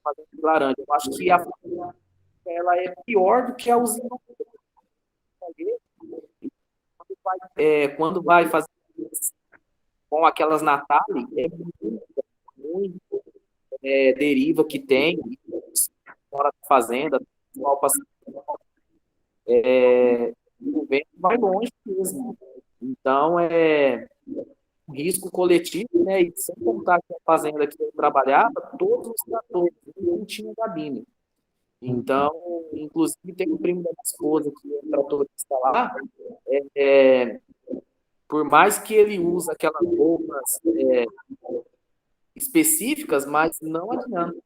fazendo de laranja, eu acho que a fábrica, ela é pior do que a usina. Quando vai fazer com aquelas Natali, é muito deriva que tem, fora da fazenda, o vento vai longe mesmo. Então, é um risco coletivo, né? E sem contar que a fazenda que eu trabalhava, todos os tratores, não tinha gabine. Então, inclusive, tem um primo da minha esposa que é tratorista lá, é, por mais que ele use aquelas roupas específicas, mas não adianta.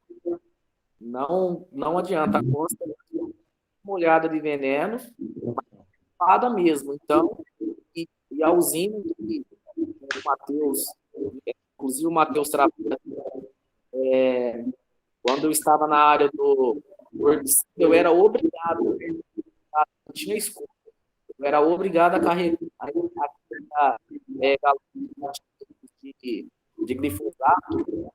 Não adianta. A consta molhada de veneno, espada mesmo. Então, e a usina que o Matheus, inclusive o Matheus trabalha, quando eu estava na área do herbicida, eu era obrigado, não tinha escolha, eu era obrigado a carregar de glifosato.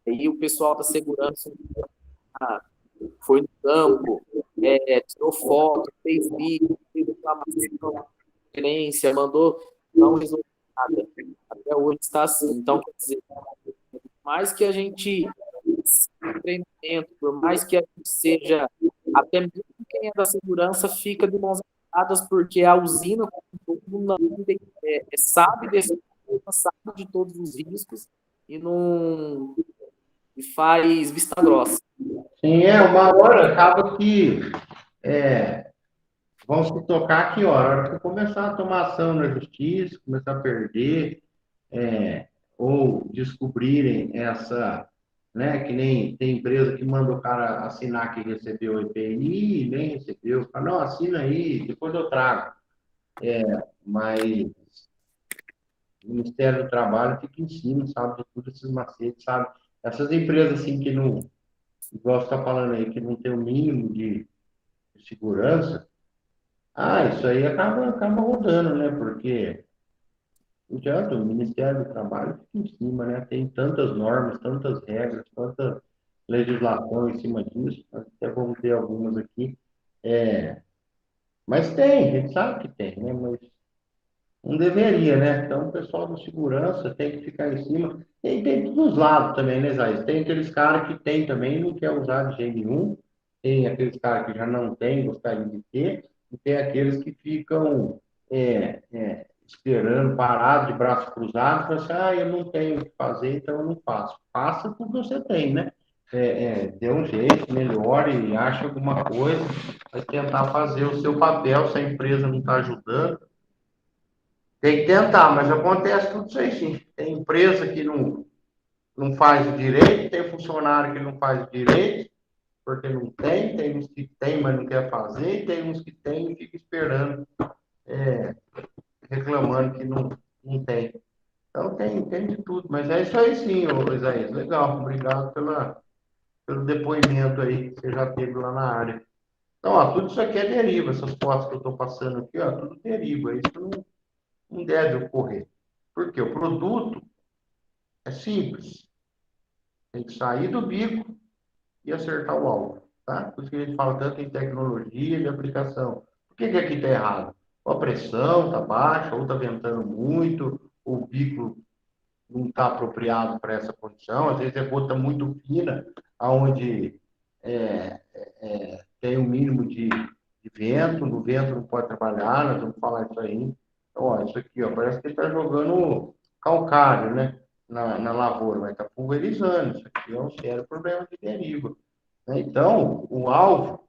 E o pessoal da segurança foi no campo, tirou foto, fez vídeo, fez reclamação, conferência, mandou, não resolveu nada. Até hoje está assim. Então, quer dizer, por mais que a gente treinamento, por mais que a gente seja, até mesmo quem é da segurança fica de mãos atadas, porque a usina não sabe desse, sabe de todos os riscos e não e faz vista grossa. Sim, uma hora acaba que vão se tocar aqui, ó, a hora que começar a tomar ação na justiça, começar a perder, ou descobrirem essa, né, que nem tem empresa que manda o cara assinar que recebeu o EPI, nem recebeu, fala, não, assina aí, depois eu trago. Mas o Ministério do Trabalho fica em cima, sabe, de todos esses macetes, sabe? Essas empresas, assim, que não, igual você está falando aí, que não tem o mínimo de segurança, isso aí acaba rodando, né? Porque não adianta, o Ministério do Trabalho fica em cima, né? Tem tantas normas, tantas regras, tanta legislação em cima disso, nós até vamos ter algumas aqui. Mas tem, a gente sabe que tem, né? Mas não deveria, né? Então, o pessoal da segurança tem que ficar em cima. Tem dos lados também, né, Zé? Tem aqueles caras que tem também, não quer usar de jeito nenhum. Tem aqueles caras que já não tem, gostaria de ter. E tem aqueles que ficam esperando, parado, de braço cruzado, e falam assim, eu não tenho o que fazer, então eu não faço. Faça o que você tem, né? Dê um jeito, melhore, ache alguma coisa, vai tentar fazer o seu papel, se a empresa não está ajudando. Tem que tentar, mas acontece tudo isso aí, sim. Tem empresa que não faz direito, tem funcionário que não faz direito, porque não tem uns que tem, mas não quer fazer, e tem uns que tem e fica esperando, reclamando que não tem. Então tem de tudo, mas é isso aí sim, ô Isaías. Legal, obrigado pelo depoimento aí que você já teve lá na área. Então, ó, tudo isso aqui é deriva, essas fotos que eu estou passando aqui, ó, tudo deriva, isso não deve ocorrer. Porque o produto é simples. Tem que sair do bico e acertar o alvo, tá? Por isso que a gente fala tanto em tecnologia e aplicação. Por que aqui está errado? Ou a pressão está baixa, ou está ventando muito, ou o bico não está apropriado para essa condição. Às vezes é gota muito fina, aonde tem um mínimo de vento, no vento não pode trabalhar, nós vamos falar isso aí. Então, ó, isso aqui, ó, parece que ele está jogando calcário, né? Na lavoura, vai estar pulverizando. Isso aqui é um sério problema de deriva, né? Então, o alvo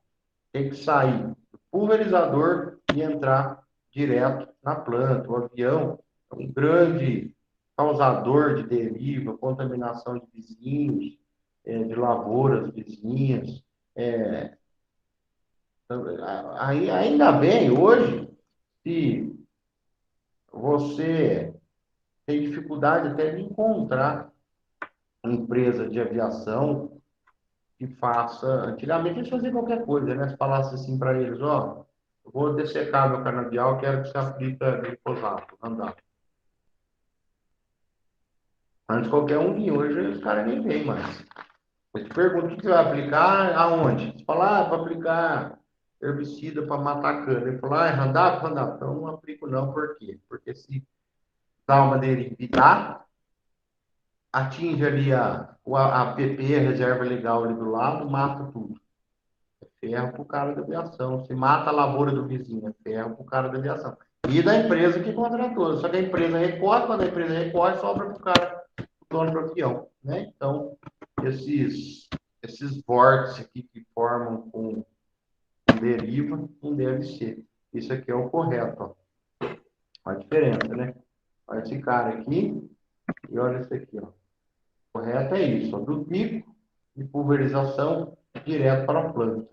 tem que sair do pulverizador e entrar direto na planta. O avião é um grande causador de deriva, contaminação de vizinhos, de lavouras vizinhas. Aí, ainda bem, hoje, se você tem dificuldade até de encontrar uma empresa de aviação que faça. Antigamente eles faziam qualquer coisa, né? Se falasse assim para eles, ó, eu vou dessecar meu canavial, quero que você aplica glifosato, andar. Antes qualquer um vinha, hoje os caras nem vêm mais. Eu te pergunto, o que você vai aplicar aonde? Você fala, vai aplicar herbicida para matar cana. Ele falou, é Roundup, Roundup. Então não aplico não, por quê? Porque se dá uma deriva e dá, atinge ali a PP, a reserva legal ali do lado, mata tudo. É ferro para o cara da aviação. Se mata a lavoura do vizinho, é ferro para o cara da aviação. E da empresa que contratou. Só que a empresa recorre, quando a empresa recorre, sobra para o cara, o dono do avião. Né? Então, esses vórtices aqui que formam com deriva, não deve ser. Isso aqui é o correto. Ó. Olha a diferença, né? Olha esse cara aqui e olha esse aqui. Ó. O correto é isso. Ó. Do pico de pulverização direto para a planta.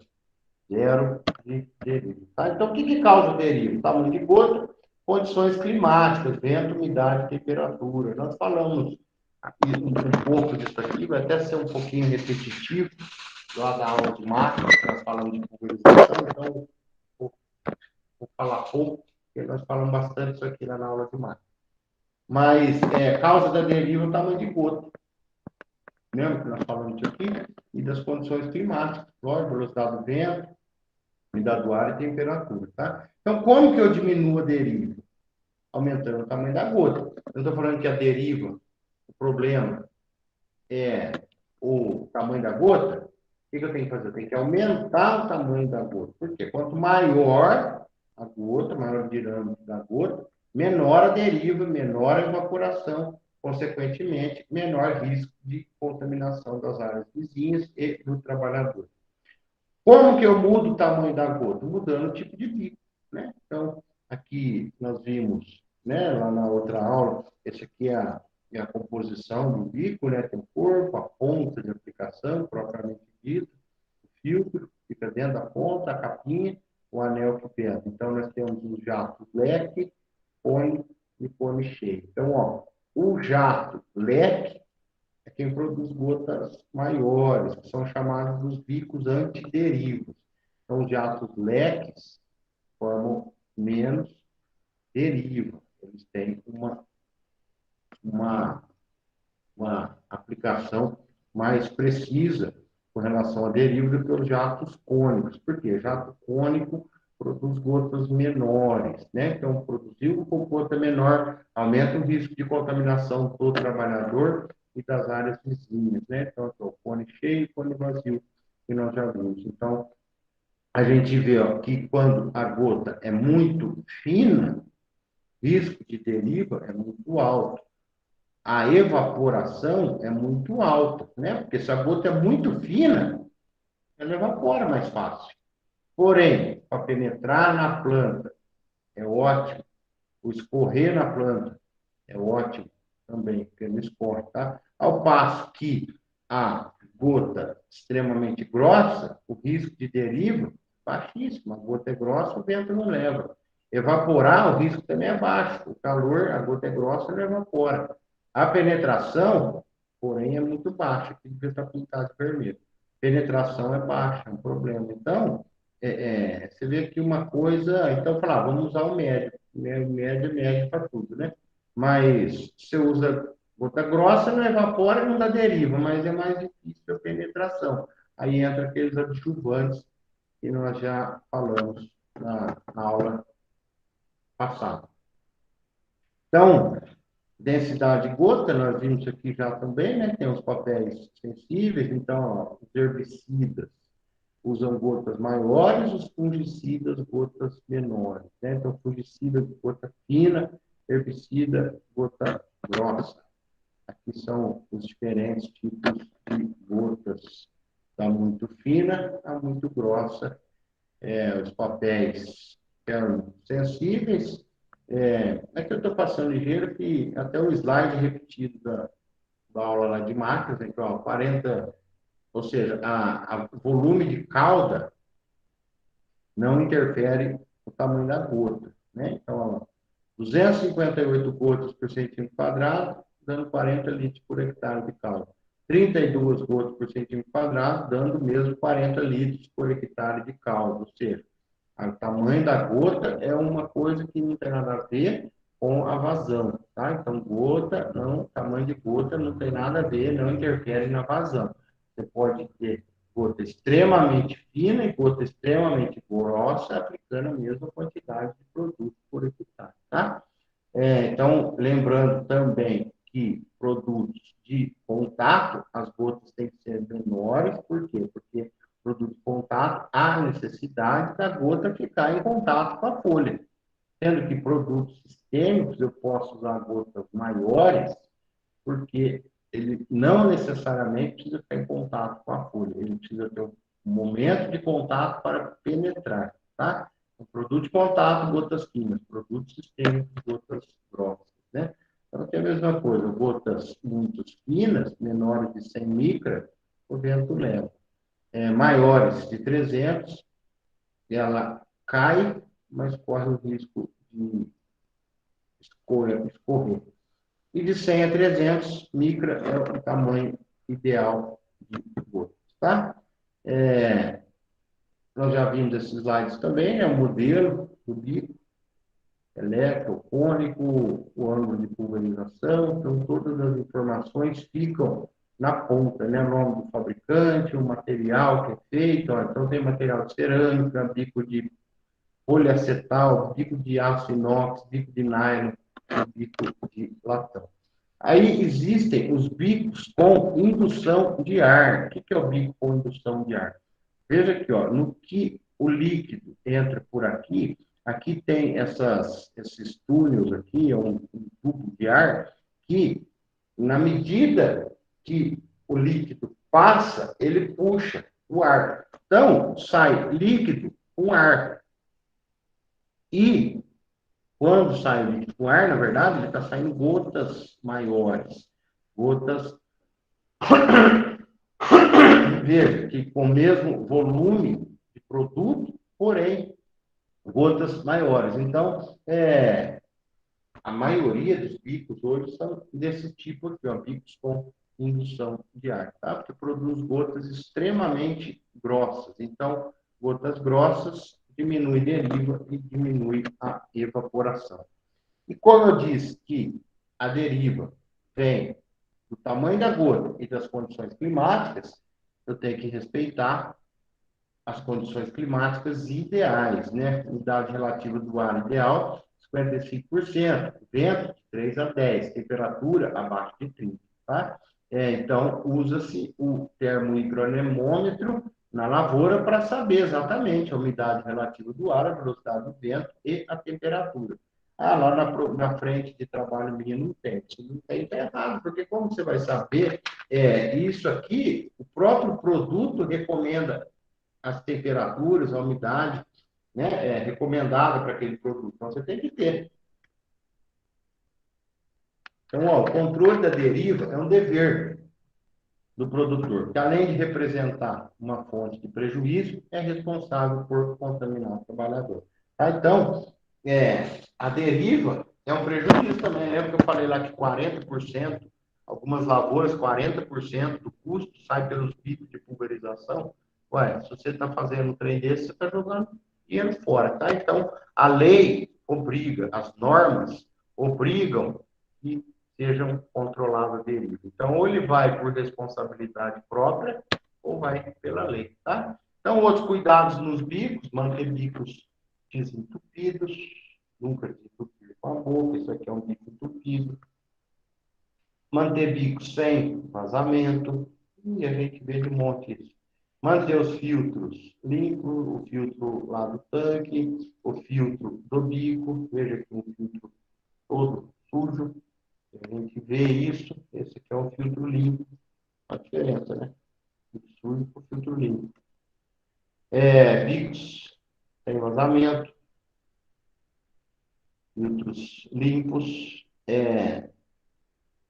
Zero de deriva. Tá? Então, o que causa deriva? Tamanho de gota, condições climáticas, vento, umidade, temperatura. Nós falamos aqui um pouco disso aqui, vai até ser um pouquinho repetitivo, lá da aula de máquina, nós falamos de pulverização, então vou falar pouco, porque nós falamos bastante isso aqui lá na aula de máquina. Mas, causa da deriva, o tamanho de gota. Lembra que nós falamos disso aqui? E das condições climáticas, lógico, velocidade do vento, umidade do ar e temperatura, tá? Então, como que eu diminuo a deriva? Aumentando o tamanho da gota. Eu estou falando que a deriva, o problema é o tamanho da gota. O que eu tenho que fazer? Eu tenho que aumentar o tamanho da gota. Por quê? Quanto maior a gota, maior o diâmetro da gota, menor a deriva, menor a evaporação, consequentemente, menor risco de contaminação das áreas vizinhas e do trabalhador. Como que eu mudo o tamanho da gota? Mudando o tipo de bico, né? Então, aqui nós vimos, né, lá na outra aula, esse aqui é a composição do bico, né? Tem o corpo, a ponta de aplicação, propriamente dito, o filtro, fica dentro da ponta, a capinha, o anel que pesa. Então, nós temos o jato leque, cone e cone cheio. Então, ó, o jato leque é quem produz gotas maiores, que são chamados dos bicos antiderivos. Então, os jatos leques formam menos deriva. Eles têm uma aplicação mais precisa com relação à deriva do que os jatos cônicos. Por quê? Jato cônico produz gotas menores, né? Então, produziu com gota menor, aumenta o risco de contaminação do trabalhador e das áreas vizinhas, né? Então, o cone cheio e cone vazio, que nós já vimos. Então, a gente vê ó, que quando a gota é muito fina, o risco de deriva é muito alto. A evaporação é muito alta, né? Porque se a gota é muito fina, ela evapora mais fácil. Porém, para penetrar na planta é ótimo. O escorrer na planta é ótimo também, porque não escorre, tá? Ao passo que a gota extremamente grossa, o risco de deriva é baixíssimo. A gota é grossa, o vento não leva. Evaporar, o risco também é baixo. O calor, a gota é grossa, não evapora. A penetração, porém, é muito baixa. Aqui devia estar pintado de vermelho. Penetração é baixa, é um problema. Então, você vê que uma coisa... Então, falar, vamos usar o médio. Médio para tudo, né? Mas você usa gota grossa, não evapora, não dá deriva, mas é mais difícil a penetração. Aí entra aqueles adjuvantes que nós já falamos na aula passada. Então, densidade de gota, nós vimos aqui já também, né? Tem os papéis sensíveis, então, ó, os herbicidas usam gotas maiores, os fungicidas, gotas menores, né? Então, fungicida, gota fina, herbicida, gota grossa. Aqui são os diferentes tipos de gotas, da muito fina a muito grossa. Os papéis eram sensíveis. É que eu estou passando ligeiro que até o slide repetido da aula lá de máquinas, né, que, ó, 40, ou seja, o volume de cauda não interfere no tamanho da gota, né? Então, ó, 258 gotas por centímetro quadrado, dando 40 litros por hectare de caldo. 32 gotas por centímetro quadrado, dando mesmo 40 litros por hectare de caldo. Ou seja, o tamanho da gota é uma coisa que não tem nada a ver com a vazão, tá? Então, gota, não, tamanho de gota não tem nada a ver, não interfere na vazão. Você pode ter gota extremamente fina e gota extremamente grossa, aplicando a mesma quantidade de produto por hectare, tá? Então, lembrando também que produtos de contato, as gotas têm que ser menores, por quê? Porque produto de contato, há necessidade da gota ficar em contato com a folha. Sendo que produtos sistêmicos, eu posso usar gotas maiores, porque ele não necessariamente precisa ficar em contato com a folha, ele precisa ter um momento de contato para penetrar, tá? O produto de contato, gotas finas, produtos sistêmicos, gotas grossas, né? Então, tem a mesma coisa, gotas muito finas, menores de 100 micras, o vento leva. Maiores de 300, ela cai, mas corre o risco de escorrer. E de 100 a 300 micra é o tamanho ideal de gotas, tá? Nós já vimos esses slides também, o modelo do bico, eletrocônico, o ângulo de pulverização, então todas as informações ficam na ponta, né? O nome do fabricante, o material que é feito, então tem material de cerâmica, bico de poliacetal, bico de aço inox, bico de nylon, bico de latão. Aí existem os bicos com indução de ar. O que é o bico com indução de ar? Veja aqui, ó, no que o líquido entra por aqui, aqui tem esses túneis aqui, um tubo de ar, que na medida que o líquido passa, ele puxa o ar. Então, sai líquido com ar. E quando sai o líquido com ar, na verdade, ele está saindo gotas maiores. Gotas. Veja que com o mesmo volume de produto, porém, gotas maiores. Então, a maioria dos bicos hoje são desse tipo aqui, ó, bicos com indução de ar, tá? Porque produz gotas extremamente grossas. Então, gotas grossas diminui deriva e diminui a evaporação. E como eu disse que a deriva vem do tamanho da gota e das condições climáticas, eu tenho que respeitar as condições climáticas ideais, né? Umidade relativa do ar ideal, 55%, vento de 3 a 10, temperatura abaixo de 30, tá? Então, usa-se o termohidronemômetro na lavoura para saber exatamente a umidade relativa do ar, a velocidade do vento e a temperatura. Lá na frente de trabalho minha não tem. Se não tem, está errado, porque como você vai saber isso aqui, o próprio produto recomenda as temperaturas, a umidade, né, recomendada para aquele produto. Então, você tem que ter. Então, ó, o controle da deriva é um dever do produtor, que além de representar uma fonte de prejuízo, é responsável por contaminar o trabalhador. Tá? Então, a deriva é um prejuízo também. Lembra que eu falei lá que 40%, algumas lavouras, 40% do custo sai pelos bicos de pulverização? Ué, se você está fazendo um trem desse, você está jogando dinheiro fora, tá? Então, a lei obriga, as normas obrigam que sejam controladas a deriva. Então, ou ele vai por responsabilidade própria, ou vai pela lei, tá? Então, outros cuidados nos bicos, manter bicos desentupidos, nunca desentupir com a boca, isso aqui é um bico entupido. Manter bicos sem vazamento, e a gente vê de monte isso. Manter os filtros limpos, o filtro lá do tanque, o filtro do bico, veja aqui um filtro todo sujo, a gente vê isso, esse aqui é um filtro limpo, a diferença, né? Filtro sujo para o filtro limpo. Bicos sem vazamento, filtros limpos.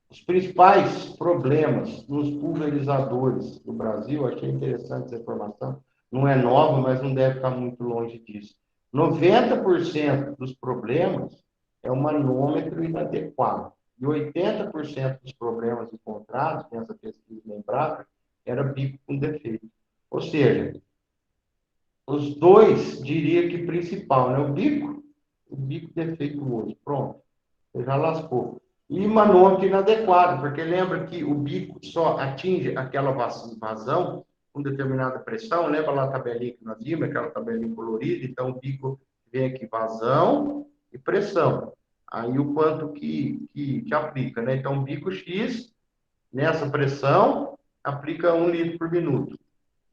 Os principais problemas nos pulverizadores do Brasil, achei interessante essa informação, não é nova, mas não deve estar muito longe disso. 90% dos problemas é um manômetro inadequado. E 80% dos problemas encontrados nessa pesquisa da Embrapa era bico com defeito. Ou seja, os dois, diria que principal, né? O bico defeituoso. Pronto, você já lascou. E manômetro inadequado, porque lembra que o bico só atinge aquela vazão com determinada pressão. Lembra lá a tabelinha que nós vimos, aquela tabelinha colorida? Então, o bico vem aqui vazão e pressão. Aí o quanto que aplica, né? Então, bico X, nessa pressão, aplica 1 litro por minuto.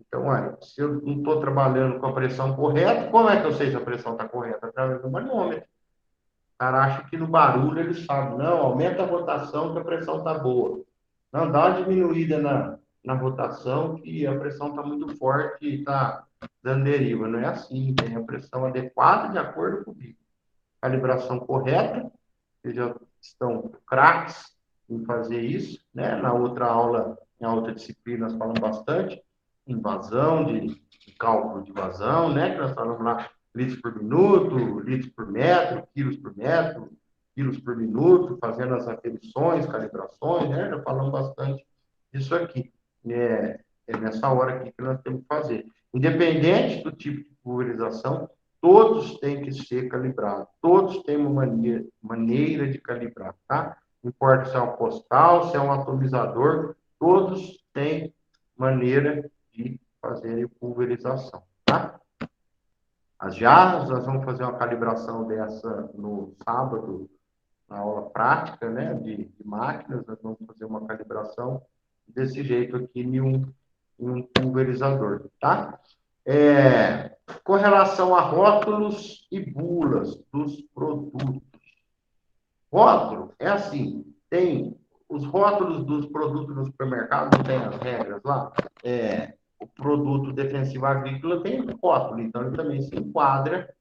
Então, olha, se eu não estou trabalhando com a pressão correta, como é que eu sei se a pressão está correta? Através do manômetro. O cara acha que no barulho ele sabe, não, aumenta a rotação que a pressão está boa. Não, dá uma diminuída na rotação que a pressão está muito forte e está dando deriva. Não é assim, tem a pressão adequada de acordo com o bico. Calibração correta, vocês já estão craques em fazer isso, né? Na outra aula, na outra disciplina, nós falamos bastante em vazão, de cálculo de vazão, né? Que nós falamos lá litros por minuto, litros por metro, quilos por minuto, fazendo as aferições, calibrações, né? Já falamos bastante disso aqui. É nessa hora aqui que nós temos que fazer. Independente do tipo de pulverização, todos têm que ser calibrados. Todos têm uma maneira de calibrar, tá? Não importa se é um postal, se é um atomizador, todos têm maneira de fazer pulverização, tá? As jarras, nós vamos fazer uma calibração dessa no sábado, na aula prática, né, de máquinas, nós vamos fazer uma calibração desse jeito aqui em um pulverizador, tá? Com relação a rótulos e bulas dos produtos. Rótulo é assim, tem os rótulos dos produtos no supermercado, não tem as regras lá? O produto defensivo agrícola tem rótulo, então ele também se enquadra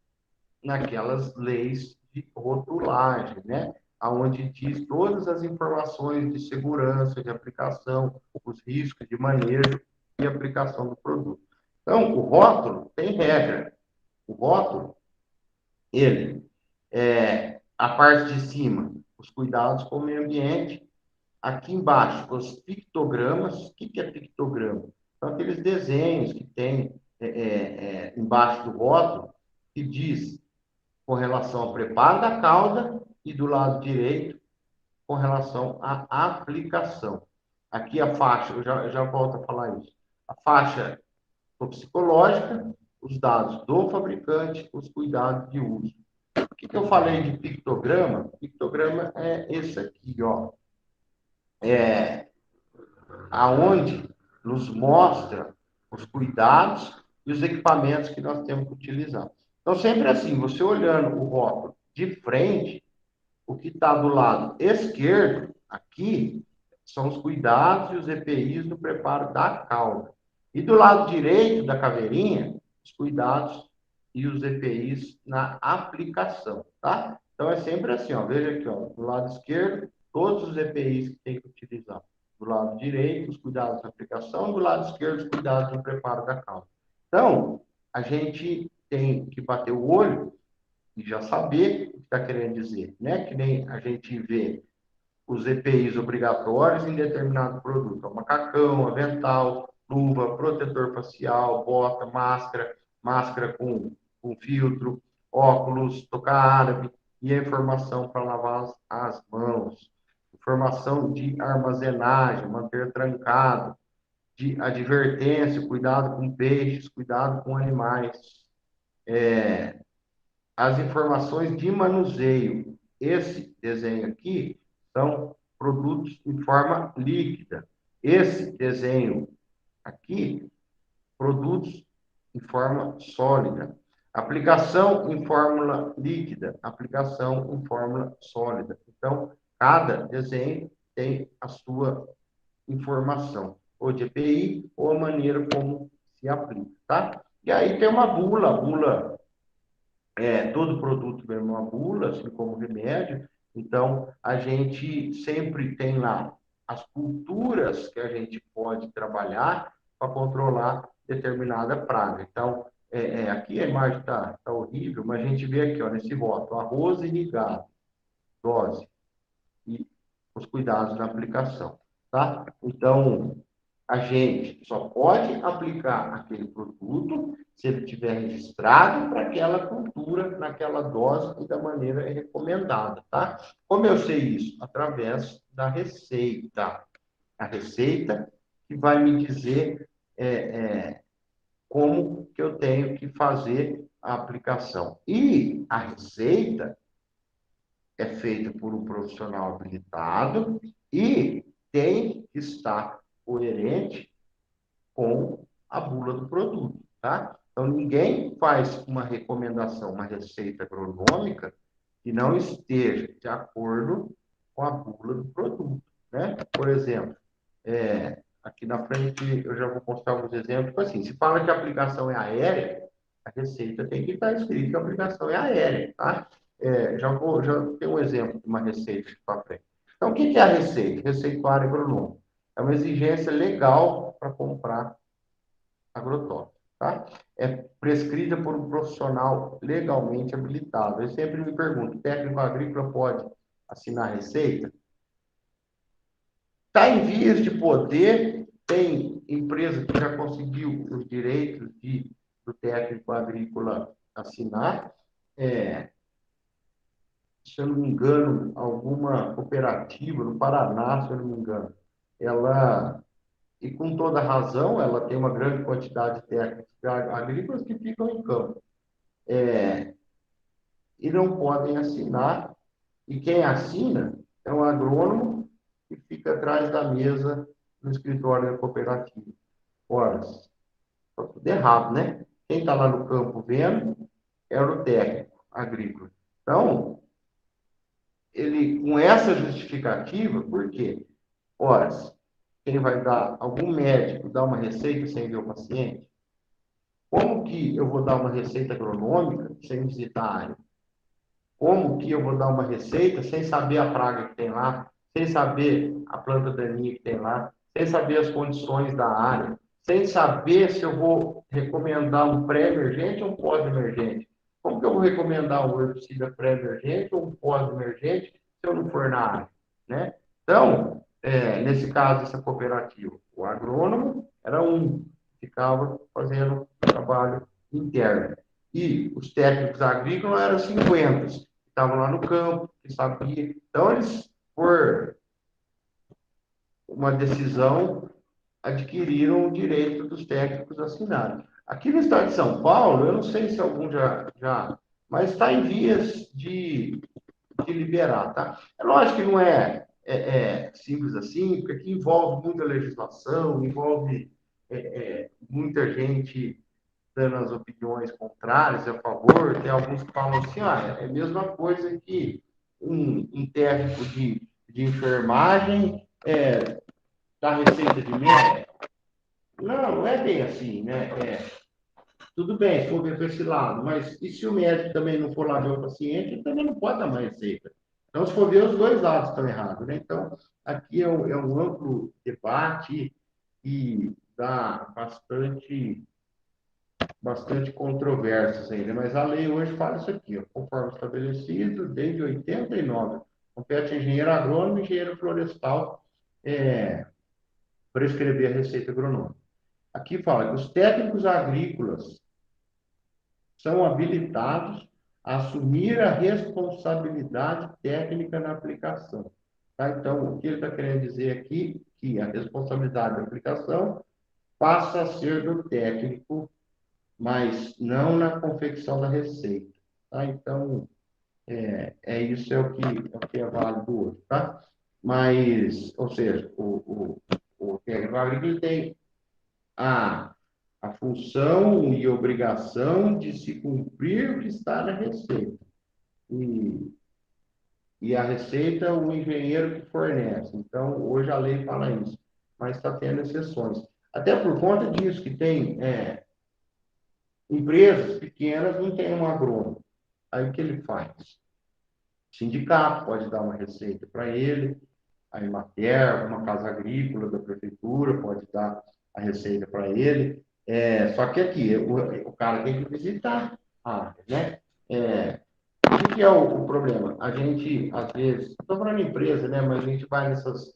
naquelas leis de rotulagem, né? Onde diz todas as informações de segurança, de aplicação, os riscos de manejo e aplicação do produto. Então, o rótulo tem regra. O rótulo, ele a parte de cima, os cuidados com o meio ambiente. Aqui embaixo, os pictogramas. O que é pictograma? São aqueles desenhos que tem embaixo do rótulo, que diz com relação ao preparo da cauda e do lado direito com relação à aplicação. Aqui a faixa, eu já volto a falar isso. A faixa toxicológica, os dados do fabricante, os cuidados de uso. O que eu falei de pictograma? Pictograma é esse aqui, ó. Aonde nos mostra os cuidados e os equipamentos que nós temos que utilizar. Então, sempre assim, você olhando o rótulo de frente, o que está do lado esquerdo, aqui, são os cuidados e os EPIs no preparo da cauda. E do lado direito da caveirinha, os cuidados e os EPIs na aplicação, tá? Então, é sempre assim, ó, veja aqui, ó, do lado esquerdo, todos os EPIs que tem que utilizar. Do lado direito, os cuidados na aplicação, do lado esquerdo, os cuidados no preparo da cauda. Então, a gente tem que bater o olho e já saber o que está querendo dizer, né? Que nem a gente vê os EPIs obrigatórios em determinado produto. Macacão, avental, luva, protetor facial, bota, máscara com filtro, óculos, touca árabe e a informação para lavar as mãos. Informação de armazenagem, manter trancado, de advertência, cuidado com peixes, cuidado com animais. As informações de manuseio. Esse desenho aqui são produtos em forma líquida. Esse desenho aqui, produtos em forma sólida. Aplicação em fórmula líquida, aplicação em fórmula sólida. Então, cada desenho tem a sua informação, ou de EPI, ou a maneira como se aplica, tá? E aí tem uma bula, a bula todo produto vem uma bula, assim como remédio. Então, a gente sempre tem lá as culturas que a gente pode trabalhar para controlar determinada praga. Então, aqui a imagem está horrível, mas a gente vê aqui, ó, nesse rótulo, arroz irrigado. dose e os cuidados na aplicação, tá? Então, a gente só pode aplicar aquele produto se ele tiver registrado para aquela cultura, naquela dose e da maneira recomendada, tá? Como eu sei isso? Através da receita. A receita que vai me dizer como que eu tenho que fazer a aplicação. E a receita é feita por um profissional habilitado e tem que estar coerente com a bula do produto, tá? Então, ninguém faz uma recomendação, uma receita agronômica que não esteja de acordo com a bula do produto, né? Por exemplo, aqui na frente eu já vou mostrar alguns exemplos. Tipo assim, se fala que a aplicação é aérea, a receita tem que estar escrito que a aplicação é aérea, tá? Já tenho um exemplo de uma receita para frente. Então, o que é a receita? Receituário agronômico. É uma exigência legal para comprar agrotóxico, tá? É prescrita por um profissional legalmente habilitado. Eu sempre me pergunto, o técnico agrícola pode assinar a receita? Está em vias de poder, tem empresa que já conseguiu os direitos do técnico agrícola assinar. Se eu não me engano, alguma cooperativa no Paraná, se eu não me engano, ela, e com toda razão, ela tem uma grande quantidade de técnicos agrícolas que ficam em campo. E não podem assinar, e quem assina é um agrônomo que fica atrás da mesa no escritório da cooperativa. Ora, está tudo errado, né? Quem está lá no campo vendo era o técnico agrícola. Então, ele, com essa justificativa, por quê? Ora, quem vai dar, algum médico dá uma receita sem ver o paciente? Como que eu vou dar uma receita agronômica sem visitar a área? Como que eu vou dar uma receita sem saber a praga que tem lá, sem saber a planta daninha que tem lá, sem saber as condições da área, sem saber se eu vou recomendar um pré-emergente ou um pós-emergente? Como que eu vou recomendar um herbicida pré-emergente ou um pós-emergente se eu não for na área, né? Então, nesse caso, essa cooperativa, o agrônomo era ficava fazendo trabalho interno. E os técnicos agrícolas eram 50, que estavam lá no campo, que sabiam. Então, eles, por uma decisão, adquiriram o direito dos técnicos assinarem. Aqui no estado de São Paulo, eu não sei se algum mas está em vias de liberar, tá? É lógico que não é simples assim, porque aqui envolve muita legislação, envolve muita gente dando as opiniões contrárias, a favor. Tem alguns que falam assim, é a mesma coisa que um técnico de enfermagem dá receita de médico. Não é bem assim, né? Tudo bem, se for ver para esse lado, mas e se o médico também não for lá ver o paciente, ele também não pode dar mais receita. Então, se for ver, os dois lados estão errados, né? Então, aqui é um amplo debate e dá bastante controvérsias ainda, mas a lei hoje fala isso aqui, ó, conforme estabelecido desde 89. Compete a engenheiro agrônomo e engenheiro florestal prescrever a receita agronômica. Aqui fala que os técnicos agrícolas são habilitados a assumir a responsabilidade técnica na aplicação. Tá? Então, o que ele está querendo dizer aqui é que a responsabilidade da aplicação passa a ser do técnico, mas não na confecção da receita. Tá? Então, isso é o que é válido hoje. Tá? Mas, ou seja, o técnico agrícola tem a função e obrigação de se cumprir o que está na receita. E a receita, o engenheiro que fornece. Então, hoje a lei fala isso, mas está tendo exceções. Até por conta disso, que tem empresas pequenas, não tem um agrônomo. Aí o que ele faz? O sindicato pode dar uma receita para ele, a Emater, uma casa agrícola da prefeitura pode dar a receita para ele. Só que aqui, o cara tem que visitar a área, né? que é o problema? A gente, às vezes, estou falando em empresa, né? Mas a gente vai nessas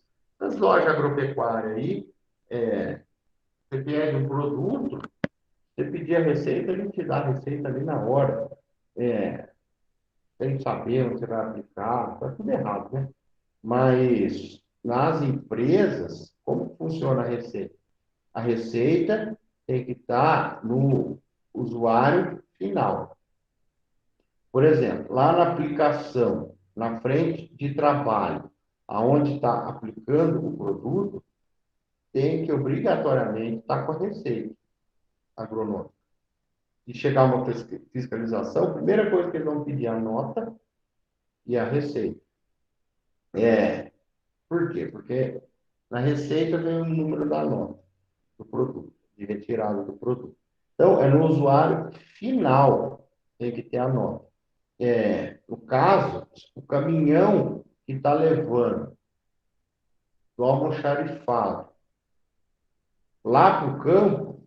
lojas agropecuárias aí, você pede um produto, você pedir a receita, ele te dá a receita ali na hora. Sem saber onde você vai aplicar, está tudo errado, né? Mas nas empresas, como funciona a receita? A receita tem que estar no usuário final. Por exemplo, lá na aplicação, na frente de trabalho, aonde está aplicando o produto, tem que obrigatoriamente estar com a receita agronômica. Se chegar uma fiscalização, a primeira coisa que eles vão pedir é a nota e a receita. Por quê? Porque na receita vem o número da nota do produto, de retirada do produto. Então, é no usuário final tem que ter a nota. No caso, o caminhão que está levando do almoxarifado lá para o campo,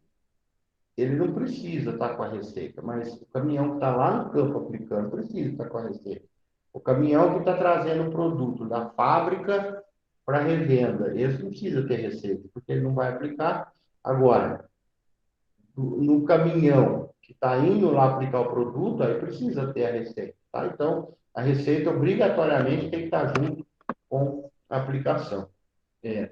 ele não precisa estar com a receita, mas o caminhão que está lá no campo aplicando precisa estar com a receita. O caminhão que está trazendo o produto da fábrica para revenda, esse não precisa ter receita, porque ele não vai aplicar. Agora, no caminhão que está indo lá aplicar o produto, aí precisa ter a receita, tá? Então, a receita obrigatoriamente tem que estar junto com a aplicação.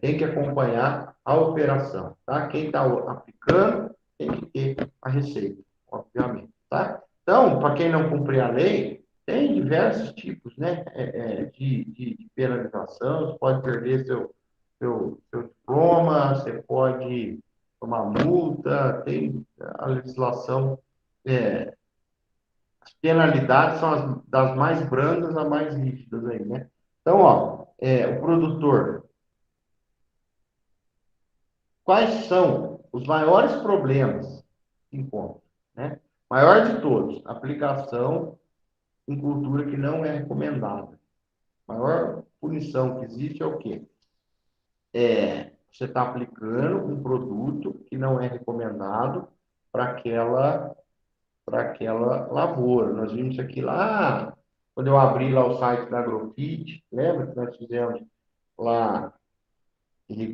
Tem que acompanhar a operação, tá? Quem está aplicando tem que ter a receita, obviamente, tá? Então, para quem não cumprir a lei, tem diversos tipos, né, de penalização. Você pode perder seu diploma, você pode tomar multa, tem a legislação, as penalidades são das mais brandas às mais rígidas aí, né? Então, ó, o produtor, quais são os maiores problemas que encontra, né? Maior de todos, aplicação em cultura que não é recomendada. A maior punição que existe é o quê? Você está aplicando um produto que não é recomendado para aquela lavoura. Nós vimos isso aqui lá, quando eu abri lá o site da Agrofit, lembra que nós fizemos lá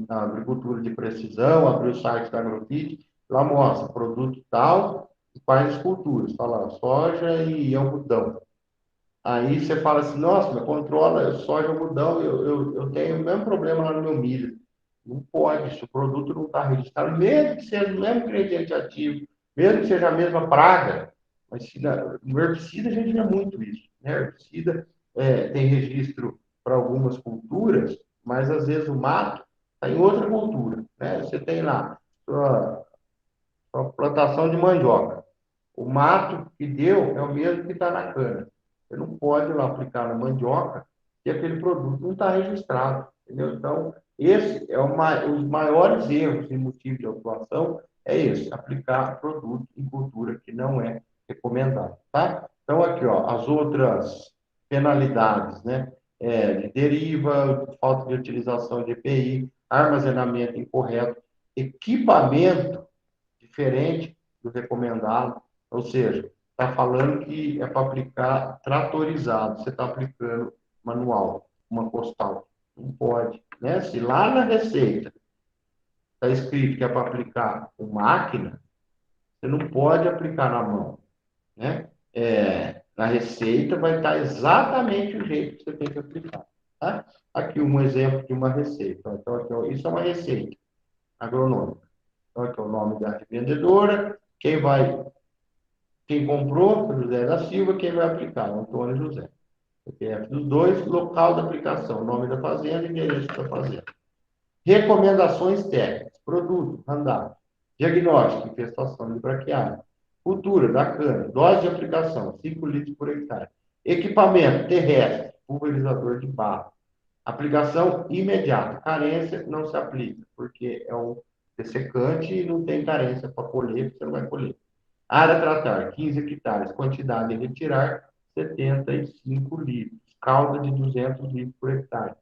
a agricultura de precisão, abri o site da Agrofit, lá mostra produto tal e quais culturas, fala soja e algodão. Aí você fala assim, nossa, mas controla soja, algodão, eu tenho o mesmo problema lá no meu milho. Não pode, se o produto não está registrado, mesmo que seja o mesmo ingrediente ativo, mesmo que seja a mesma praga, mas no herbicida a gente vê muito isso, né? Herbicida tem registro para algumas culturas, mas às vezes o mato está em outra cultura, né? Você tem lá sua plantação de mandioca. O mato que deu é o mesmo que está na cana. Você não pode lá aplicar na mandioca se aquele produto não está registrado, entendeu? Então, esse é os maiores erros e motivo de atuação, é esse, aplicar produto em cultura que não é recomendado, tá? Então, aqui, ó, as outras penalidades, né? De deriva, falta de utilização de EPI, armazenamento incorreto, equipamento diferente do recomendado, ou seja, está falando que é para aplicar tratorizado, você está aplicando manual, uma postal. Não pode, né? Se lá na receita está escrito que é para aplicar com máquina, você não pode aplicar na mão, né? Na receita vai estar exatamente o jeito que você tem que aplicar, tá? Aqui um exemplo de uma receita. Então, aqui, ó, isso é uma receita agronômica. Então, aqui é o nome da vendedora, quem comprou foi José da Silva, quem vai aplicar, Antônio José. CPF dos dois, local da aplicação, nome da fazenda e endereço da fazenda. Recomendações técnicas, produto, andar, diagnóstico, infestação de braquiária, cultura da cana, dose de aplicação, 5 litros por hectare, equipamento terrestre, pulverizador de barro, aplicação imediata, carência não se aplica, porque é um dessecante e não tem carência para colher, você não vai colher. Área a tratar, 15 hectares. Quantidade a retirar, 75 litros. Calda de 200 litros por hectare.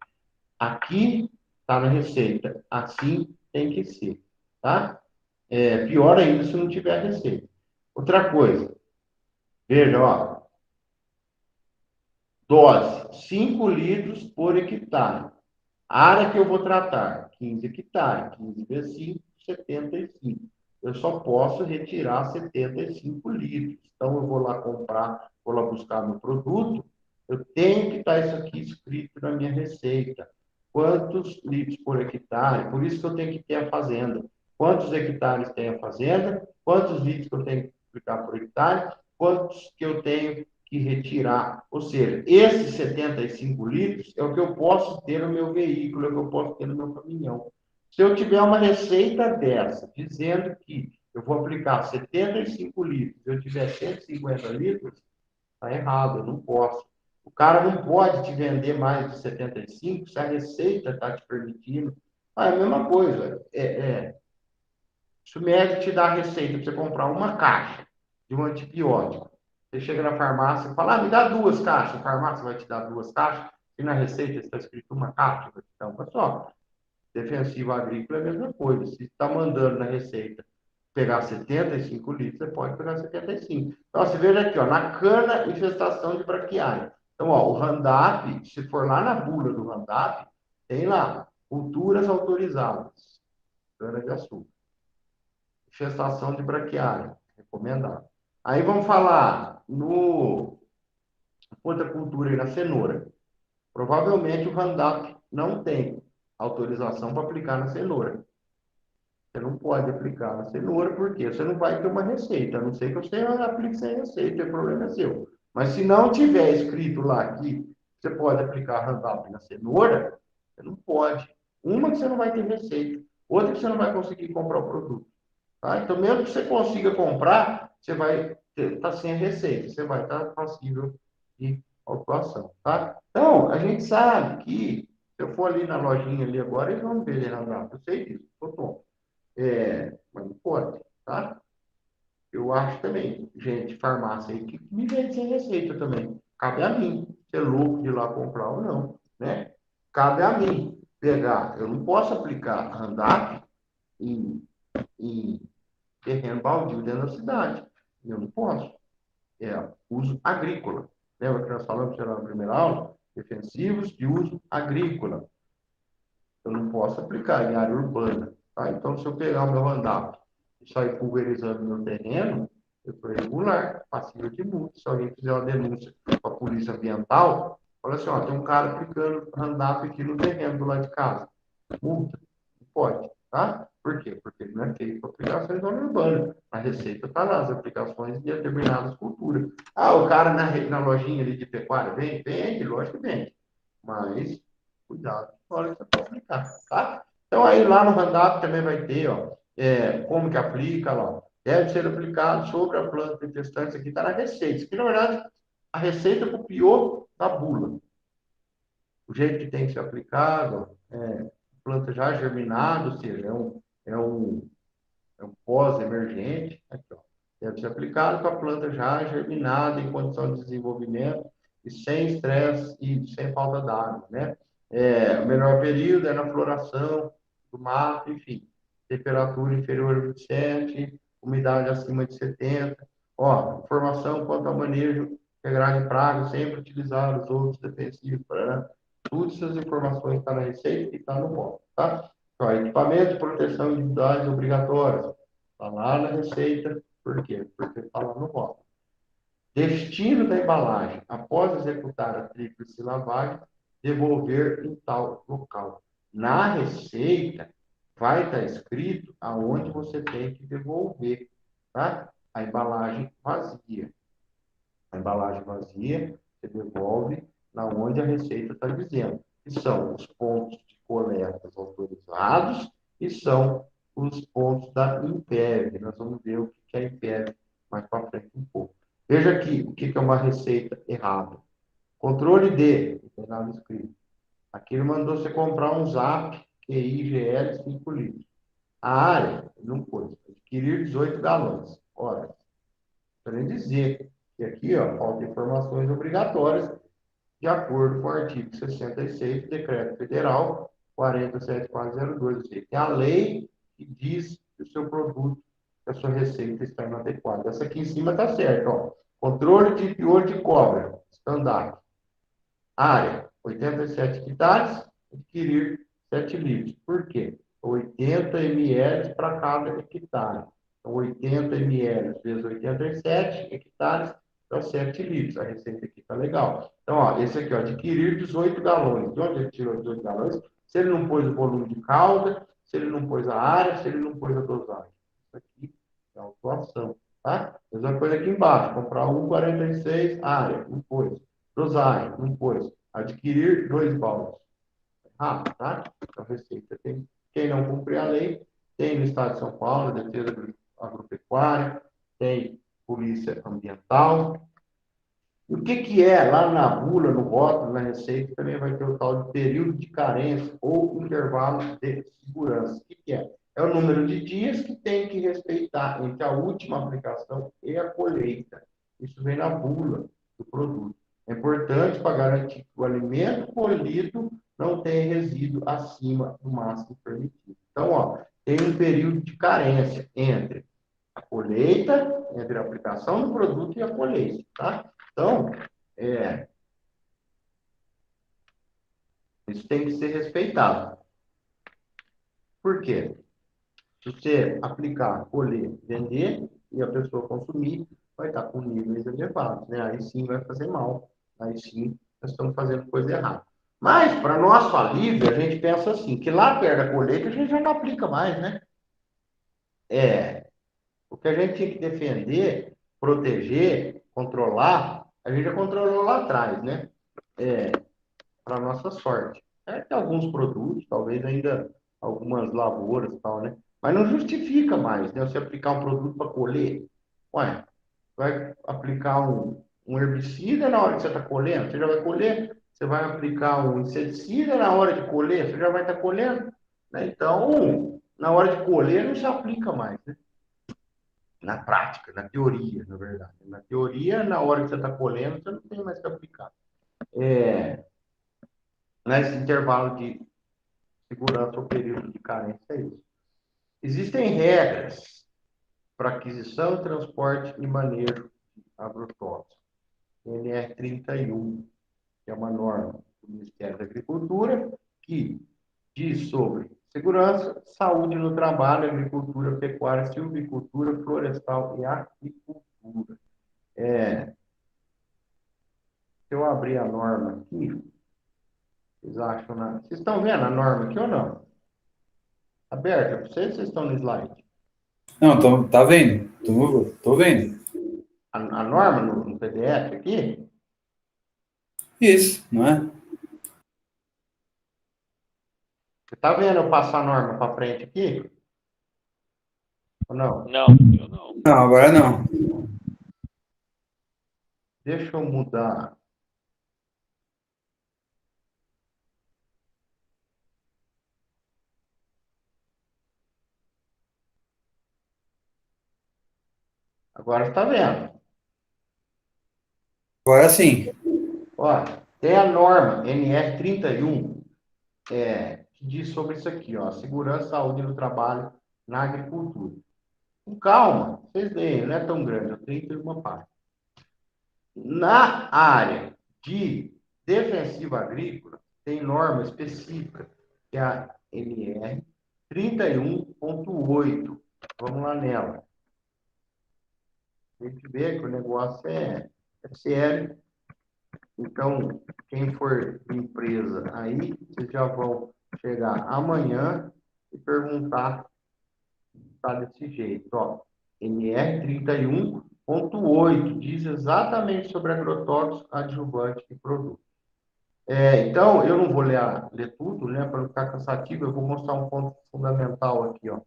Aqui está na receita. Assim tem que ser. Tá? Pior ainda se não tiver receita. Outra coisa. Veja, ó. Dose, 5 litros por hectare. Área que eu vou tratar, 15 hectares. 15 vezes 5, 75. Eu só posso retirar 75 litros. Então, eu vou lá comprar, vou lá buscar meu produto, eu tenho que estar isso aqui escrito na minha receita. Quantos litros por hectare? Por isso que eu tenho que ter a fazenda. Quantos hectares tem a fazenda? Quantos litros que eu tenho que aplicar por hectare? Quantos que eu tenho que retirar? Ou seja, esses 75 litros é o que eu posso ter no meu veículo, é o que eu posso ter no meu caminhão. Se eu tiver uma receita dessa, dizendo que eu vou aplicar 75 litros, se eu tiver 150 litros, está errado, eu não posso. O cara não pode te vender mais de 75 se a receita está te permitindo. Ah, é a mesma coisa. Se o médico te dá a receita para você comprar uma caixa de um antibiótico, você chega na farmácia e fala, me dá 2 caixas. A farmácia vai te dar 2 caixas, e na receita está escrito uma caixa. Então, pessoal, defensivo agrícola é a mesma coisa. Se está mandando na receita pegar 75 litros, você pode pegar 75. Então, você veja aqui, ó, na cana, infestação de braquiária. Então, ó, o Roundup, se for lá na bula do Roundup, tem lá, culturas autorizadas, cana de açúcar. Infestação de braquiária, recomendado. Aí vamos falar no outra cultura aí, na cenoura. Provavelmente o Roundup não tem autorização para aplicar na cenoura. Você não pode aplicar na cenoura, porque você não vai ter uma receita. A não ser que você aplique sem receita, o problema é seu. Mas se não tiver escrito lá que você pode aplicar Roundup na cenoura, você não pode. Uma que você não vai ter receita, outra que você não vai conseguir comprar o produto. Tá? Então, mesmo que você consiga comprar, você vai estar sem a receita, você vai estar passível de autuação. Tá? Então, a gente sabe que, se eu for ali na lojinha ali agora, eles vão vender Roundup. Eu sei disso, tô tonto. Mas não pode, tá? Eu acho também, gente, farmácia aí, que me vende sem receita também. Cabe a mim ser louco de ir lá comprar ou não, né? Cabe a mim pegar. Eu não posso aplicar Roundup em terreno baldio dentro da cidade. Eu não posso. É uso agrícola. Lembra que nós falamos na primeira aula? Defensivos de uso agrícola. Eu não posso aplicar em área urbana. Tá? Então, se eu pegar o meu Roundup e sair pulverizando meu terreno, eu sou irregular, passível de multa. Se alguém fizer uma denúncia para a polícia ambiental, fala assim, ó, tem um cara aplicando Roundup aqui no terreno do lado de casa. Multa. Não pode, tá? Por quê? Porque ele não é feito para aplicações na zona urbana. A receita está lá, as aplicações de determinadas culturas. Ah, o cara na lojinha ali de pecuária vende, lógico que vende. Mas, cuidado, na hora que você pode aplicar, tá? Então, aí lá no Roundup também vai ter, ó, como que aplica lá. Deve ser aplicado sobre a planta infestante. Isso aqui está na receita. Isso aqui, na verdade, a receita copiou da bula. O jeito que tem que ser aplicado, planta já germinada, ou seja, é um pós-emergente, aqui, ó. Deve ser aplicado com a planta já germinada em condição de desenvolvimento e sem estresse e sem falta d'água, né? O melhor período é na floração do mato, enfim, temperatura inferior a 27, umidade acima de 70. Ó, informação quanto ao manejo integral de pragas, sempre utilizar os outros defensivos, para todas essas informações estão na receita e está no rótulo, tá? Ó, equipamento de proteção individuais obrigatórios. Está lá na receita. Por quê? Porque está lá no rótulo. Destino da embalagem. Após executar a tríplice lavagem, devolver em tal local. Na receita, vai estar escrito aonde você tem que devolver, tá? A embalagem vazia. A embalagem vazia, você devolve na onde a receita está dizendo, que são os pontos de coleta autorizados e são os pontos da INPEV. Nós vamos ver o que é a INPEV mais para frente um pouco. Veja aqui o que é uma receita errada. Controle D, não tem nada escrito. Aqui ele mandou você comprar um Zap QI-GL 5 litros. A área, não pôs, adquirir 18 galões. Ora, querendo dizer que aqui, ó, falta informações obrigatórias de acordo com o artigo 66 do Decreto Federal 47402. Ou seja, tem a lei que diz que o seu produto, que a sua receita está inadequada. Essa aqui em cima está certa, ó. Controle de pior de cobra, standard. Área, 87 hectares, adquirir 7 litros. Por quê? 80 ml para cada hectare. Então, 80 ml vezes 87 hectares, dá 7 litros. A receita aqui está legal. Então, ó, esse aqui, ó, adquirir 18 galões. De onde ele tirou 18 galões? Se ele não pôs o volume de calda, se ele não pôs a área, se ele não pôs a dosagem. Isso aqui é autuação, tá? Mesma coisa aqui embaixo. Comprar 1,46, área, não pôs. Dosagem, não pôs. Adquirir 2 baldes. Rápido, tá? Então, receita tem. Quem não cumprir a lei, tem no Estado de São Paulo, Defesa Agropecuária, tem Polícia Ambiental. E o que é, lá na bula, no rótulo, na receita, também vai ter o tal de período de carência ou intervalo de segurança. O que é? É o número de dias que tem que respeitar entre a última aplicação e a colheita. Isso vem na bula do produto. É importante para garantir que o alimento colhido não tenha resíduo acima do máximo permitido. Então, ó, tem um período de carência entre a colheita, entre a aplicação do produto e a colheita, tá? Então, isso tem que ser respeitado. Por quê? Se você aplicar, colher, vender e a pessoa consumir, vai estar com níveis elevados, né? Aí sim vai fazer mal. Aí sim nós estamos fazendo coisa errada. Mas, para nosso alívio, a gente pensa assim, que lá perto da colheita a gente já não aplica mais, né? O que a gente tinha que defender, proteger, controlar, a gente já controlou lá atrás, né? Para nossa sorte. Tem alguns produtos, talvez ainda algumas lavouras e tal, né? Mas não justifica mais, né? Você aplicar um produto para colher. Ué, vai aplicar um herbicida na hora que você está colhendo, você já vai colher. Você vai aplicar um inseticida na hora de colher, você já vai estar colhendo. Né? Então, na hora de colher, não se aplica mais, né? Na prática, na teoria, na verdade. Na teoria, na hora que você está colhendo, você não tem mais que aplicar. Nesse intervalo de segurança ou período de carência, é isso. Existem regras para aquisição, transporte e manejo de agrotóxicos. NR 31, que é uma norma do Ministério da Agricultura, que diz sobre segurança, saúde no trabalho, agricultura, pecuária, silvicultura, florestal e aquicultura. Se eu abrir a norma aqui, vocês acham Vocês estão vendo a norma aqui ou não? Aberta para vocês, vocês estão no slide? Não, tá vendo? Tô vendo. A norma no PDF aqui? Isso, não é? Você está vendo eu passar a norma para frente aqui? Ou não? Não, eu não. Não, agora não. Deixa eu mudar. Agora está vendo. Agora sim. Ó, tem a norma NR 31, que diz sobre isso aqui, ó, segurança e saúde no trabalho na agricultura. Com calma, vocês leem, não é tão grande, é 31 páginas. Na área de defensiva agrícola, tem norma específica, que é a NR 31.8. Vamos lá nela. A gente vê que o negócio é sério. Então, quem for empresa aí, vocês já vão chegar amanhã e perguntar se está desse jeito. Ó, NR 31.8 diz exatamente sobre agrotóxicos, adjuvante e produto. Então, eu não vou ler tudo, né, para não ficar cansativo, eu vou mostrar um ponto fundamental aqui, ó.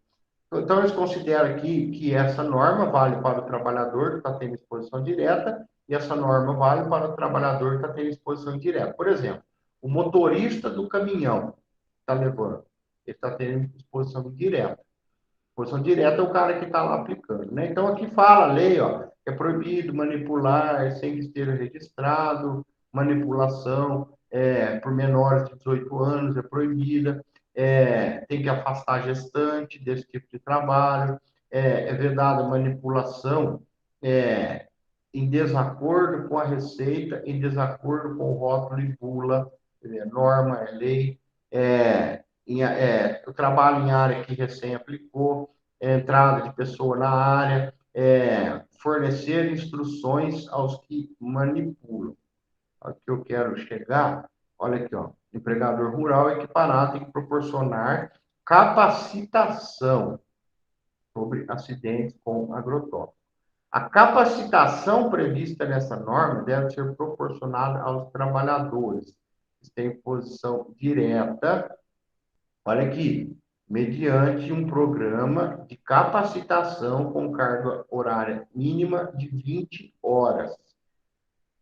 Então, eles consideram aqui que essa norma vale para o trabalhador que está tendo exposição direta e essa norma vale para o trabalhador que está tendo exposição indireta. Por exemplo, o motorista do caminhão está levando, ele está tendo exposição indireta. Exposição direta é o cara que está lá aplicando, né? Então, aqui fala a lei, ó, que é proibido manipular sem que esteja registrado, manipulação por menores de 18 anos é proibida, tem que afastar a gestante desse tipo de trabalho, é vedada manipulação em desacordo com a receita, em desacordo com o rótulo e bula, norma, lei, eu trabalho em área que recém aplicou, entrada de pessoa na área, fornecer instruções aos que manipulam. Aqui eu quero chegar, olha aqui, ó, empregador rural equiparado tem que proporcionar capacitação sobre acidentes com agrotóxicos. A capacitação prevista nessa norma deve ser proporcionada aos trabalhadores que têm posição direta, olha aqui, mediante um programa de capacitação com carga horária mínima de 20 horas,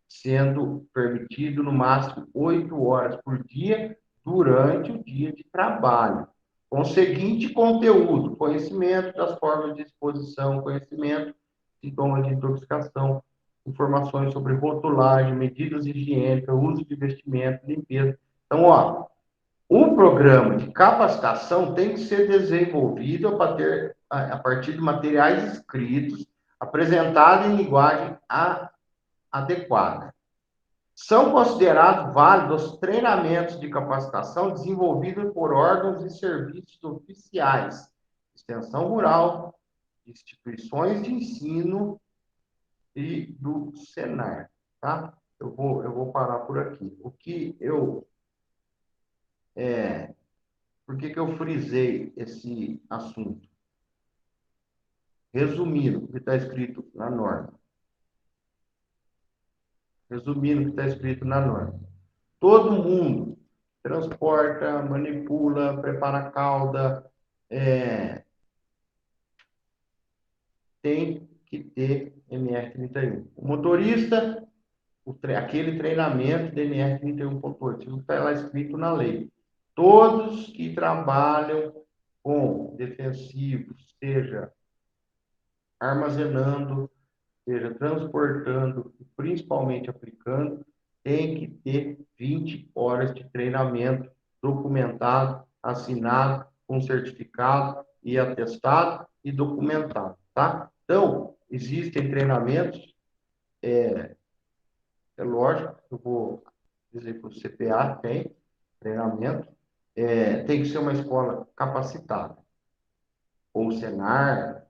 sendo permitido no máximo 8 horas por dia durante o dia de trabalho. Com o seguinte conteúdo: conhecimento das formas de exposição, conhecimento sintomas de intoxicação, informações sobre rotulagem, medidas higiênicas, uso de vestimenta, limpeza. Então, ó, o programa de capacitação tem que ser desenvolvido a partir de materiais escritos, apresentados em linguagem adequada. São considerados válidos os treinamentos de capacitação desenvolvidos por órgãos e serviços oficiais, extensão rural, instituições de ensino e do Senar, tá? Eu vou parar por aqui. Por que eu frisei esse assunto? Resumindo o que está escrito na norma. Todo mundo transporta, manipula, prepara calda, tem que ter NR31. O motorista, aquele treinamento de NR31.8, isso está lá escrito na lei. Todos que trabalham com defensivos, seja armazenando, seja transportando, principalmente aplicando, tem que ter 20 horas de treinamento documentado, assinado, com certificado e atestado e documentado, tá? Então, existem treinamentos, é lógico, eu vou dizer que o CPA tem treinamento, tem que ser uma escola capacitada, ou o Senar,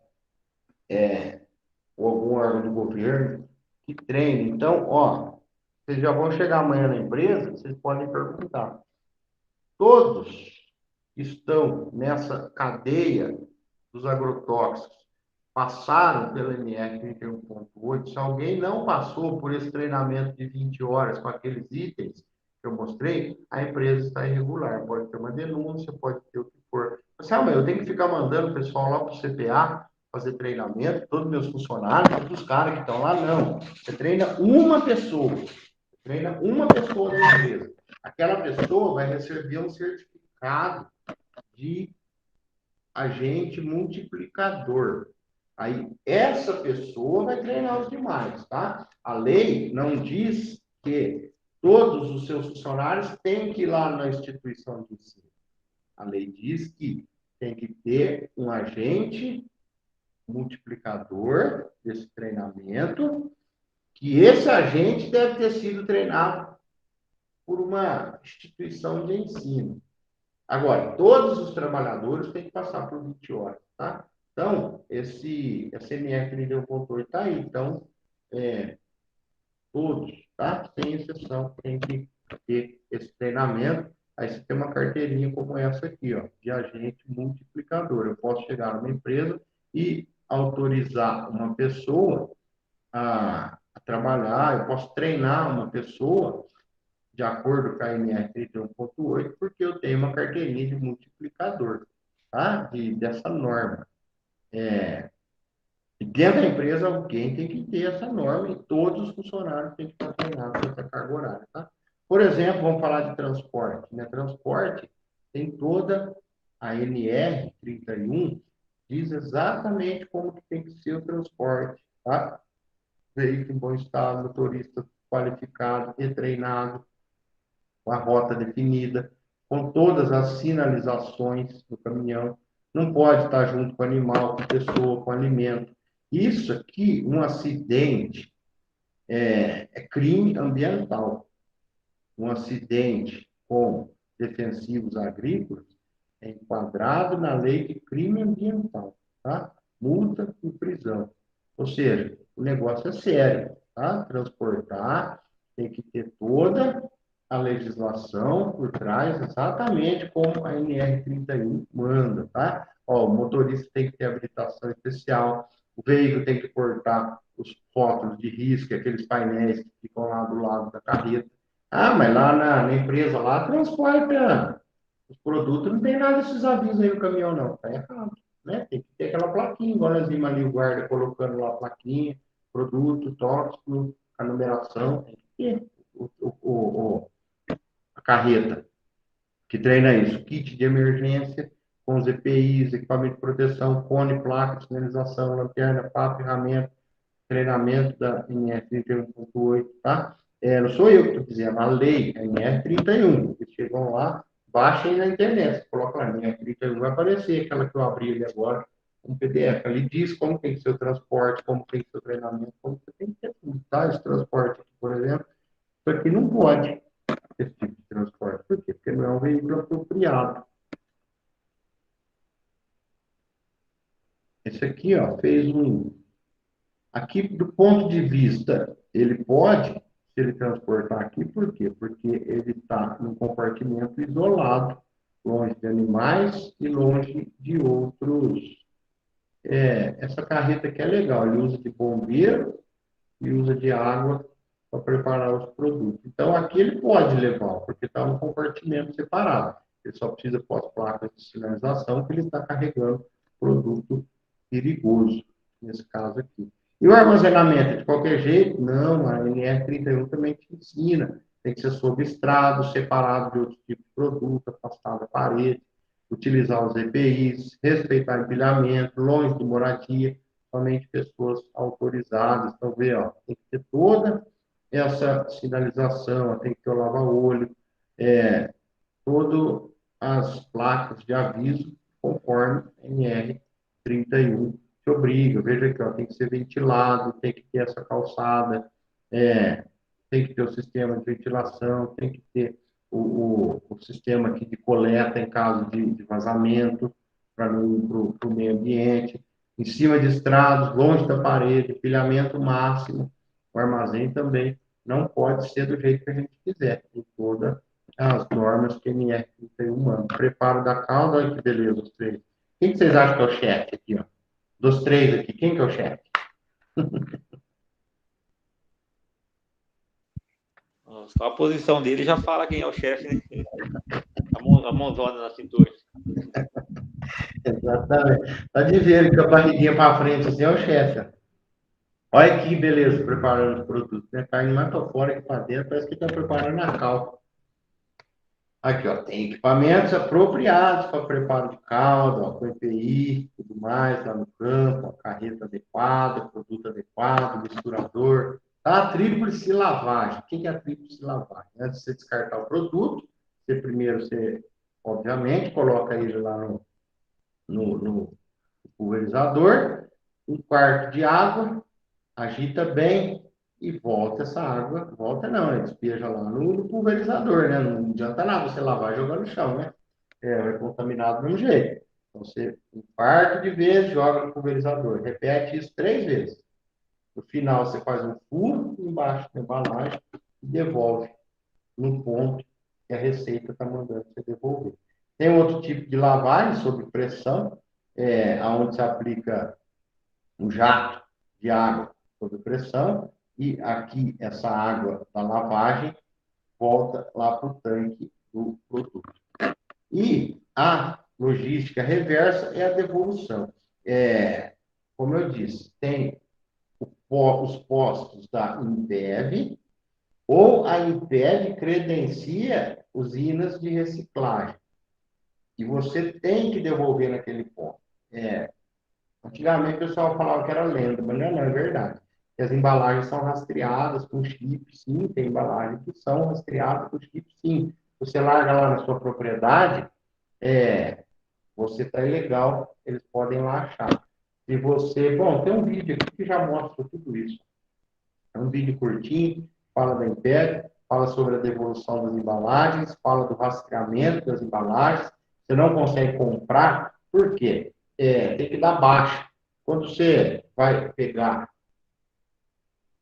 ou algum órgão do governo que treine. Então, ó, vocês já vão chegar amanhã na empresa, vocês podem perguntar. Todos que estão nessa cadeia dos agrotóxicos passaram pelo NR 31.8, se alguém não passou por esse treinamento de 20 horas com aqueles itens que eu mostrei, a empresa está irregular. Pode ter uma denúncia, pode ter o que for. Eu tenho que ficar mandando o pessoal lá para o CPA fazer treinamento, todos os meus funcionários, todos os caras que estão lá, não. Você treina uma pessoa da empresa. Aquela pessoa vai receber um certificado de agente multiplicador. Aí, essa pessoa vai treinar os demais, tá? A lei não diz que todos os seus funcionários têm que ir lá na instituição de ensino. A lei diz que tem que ter um agente multiplicador desse treinamento, que esse agente deve ter sido treinado por uma instituição de ensino. Agora, todos os trabalhadores têm que passar por 20 horas, tá? Então, esse NR 31.8 está aí. Então, todos, tá? Sem exceção, tem que ter esse treinamento. Aí você tem uma carteirinha como essa aqui, ó, de agente multiplicador. Eu posso chegar numa empresa e autorizar uma pessoa a trabalhar, eu posso treinar uma pessoa de acordo com a NR 31.8, porque eu tenho uma carteirinha de multiplicador, tá? Dessa norma. E dentro da empresa, alguém tem que ter essa norma e todos os funcionários têm que estar treinados com essa carga horária, tá? Por exemplo, vamos falar de transporte, né? Transporte tem toda a NR 31, diz exatamente como que tem que ser o transporte, tá? Veículo em bom estado, motorista qualificado e treinado, com a rota definida, com todas as sinalizações do caminhão, não pode estar junto com animal, com pessoa, com alimento. Isso aqui, um acidente é crime ambiental. Um acidente com defensivos agrícolas é enquadrado na lei de crime ambiental, tá? Multa e prisão. Ou seja, o negócio é sério, tá? Transportar tem que ter toda a legislação por trás, exatamente como a NR31 manda, tá? Ó, o motorista tem que ter habilitação especial, o veículo tem que portar os rótulos de risco, aqueles painéis que ficam lá do lado da carreta. Ah, mas lá na empresa lá transporta os produtos, não tem nada desses avisos aí no caminhão, não. Tá errado, né? Tem que ter aquela plaquinha, igual nós vimos ali o guarda colocando lá a plaquinha, produto, tóxico, a numeração, tem que ter a carreta que treina isso, kit de emergência com os EPIs, equipamento de proteção, cone, placa, sinalização, lanterna, pá, ferramenta, treinamento da NR 31.8, tá? Não sou eu que estou dizendo, a lei, a NR 31. Vocês chegam lá, baixem na internet, coloca lá, NR 31, vai aparecer aquela que eu abri ali agora, um PDF. Ali diz como tem que ser o transporte, como tem que ser o treinamento, como você tem que ter tudo, tá? Esse transporte aqui, por exemplo, isso aqui não pode, esse tipo de transporte. Por quê? Porque não é um veículo apropriado. Esse aqui, ó, fez um... Aqui, do ponto de vista, ele pode, se ele transportar aqui, por quê? Porque ele está num compartimento isolado, longe de animais e longe de outros. Essa carreta aqui é legal, ele usa de bombeiro e usa de água para preparar os produtos. Então, aqui ele pode levar, porque está num compartimento separado. Ele só precisa pôr as placas de sinalização que ele está carregando produto perigoso, nesse caso aqui. E o armazenamento, de qualquer jeito? Não, a NR31 também te ensina. Tem que ser sob estrado, separado de outros tipos de produto, afastado da parede, utilizar os EPIs, respeitar empilhamento, longe de moradia, somente pessoas autorizadas. Então, vê, ó, tem que ter toda essa sinalização, tem que ter o lava-olho, todas as placas de aviso, conforme NR31 te obriga. Veja aqui, ó, tem que ser ventilado, tem que ter essa calçada, tem que ter o sistema de ventilação, tem que ter o sistema aqui de coleta em caso de vazamento, para não ir para o meio ambiente, em cima de estrados, longe da parede, pilhamento máximo, o armazém também não pode ser do jeito que a gente quiser, em todas as normas que a NR31 manda. Preparo da cauda, olha que beleza, os três. Quem que vocês acham que é o chefe aqui, ó? Dos três aqui, quem que é o chefe? Só a posição dele já fala quem é o chefe, né? A mãozona na cintura. Exatamente. Tá de ver com a barriguinha para frente, assim, é o chefe, ó. Olha que beleza, preparando os produtos, né? Carne mais para fora que para dentro, parece que está preparando a calda. Aqui, ó, tem equipamentos apropriados para preparo de calda, ó, com EPI, tudo mais, lá no campo, ó, carreta adequada, produto adequado, misturador, tá? Tríplice lavagem. O que é a tríplice lavagem? Antes de você descartar o produto, você obviamente, coloca ele lá no pulverizador, um quarto de água, agita bem e volta essa água. Volta não, né? Despeja lá no pulverizador, né? Não adianta nada você lavar e jogar no chão, né? É contaminado do mesmo jeito. Então, você, um quarto de vezes, joga no pulverizador. Repete isso 3 vezes. No final, você faz um furo embaixo da embalagem e devolve no ponto que a receita está mandando você devolver. Tem outro tipo de lavagem sob pressão, onde se aplica um jato de água sob pressão, e aqui essa água da lavagem volta lá para o tanque do produto. E a logística reversa é a devolução. Como eu disse, tem os postos da Imbev, ou a Imbev credencia usinas de reciclagem. E você tem que devolver naquele ponto. Antigamente o pessoal falava que era lenda, mas não é verdade. E as embalagens são rastreadas com chip, sim, tem embalagens que são rastreadas com chip, sim. Você larga lá na sua propriedade, você está ilegal, eles podem lá achar. Se você... Bom, tem um vídeo aqui que já mostra tudo isso. É um vídeo curtinho, fala da Império, fala sobre a devolução das embalagens, fala do rastreamento das embalagens. Você não consegue comprar, por quê? Tem que dar baixa. Quando você vai pegar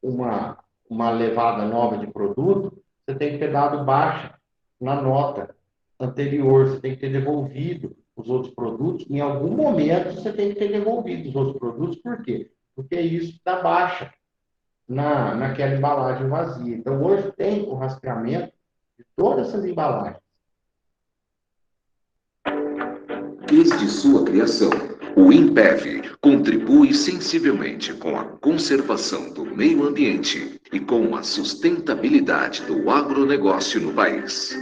uma levada nova de produto, você tem que ter dado baixa na nota anterior, você tem que ter devolvido os outros produtos. Em algum momento, você tem que ter devolvido os outros produtos, por quê? Porque isso dá baixa naquela embalagem vazia. Então, hoje tem o rastreamento de todas essas embalagens. Desde sua criação, o INPEV contribui sensivelmente com a conservação do meio ambiente e com a sustentabilidade do agronegócio no país.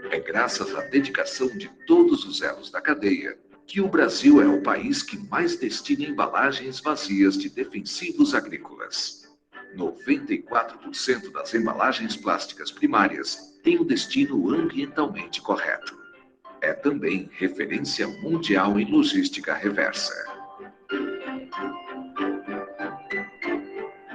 É graças à dedicação de todos os elos da cadeia que o Brasil é o país que mais destina embalagens vazias de defensivos agrícolas. 94% das embalagens plásticas primárias têm o destino ambientalmente correto. É também referência mundial em logística reversa.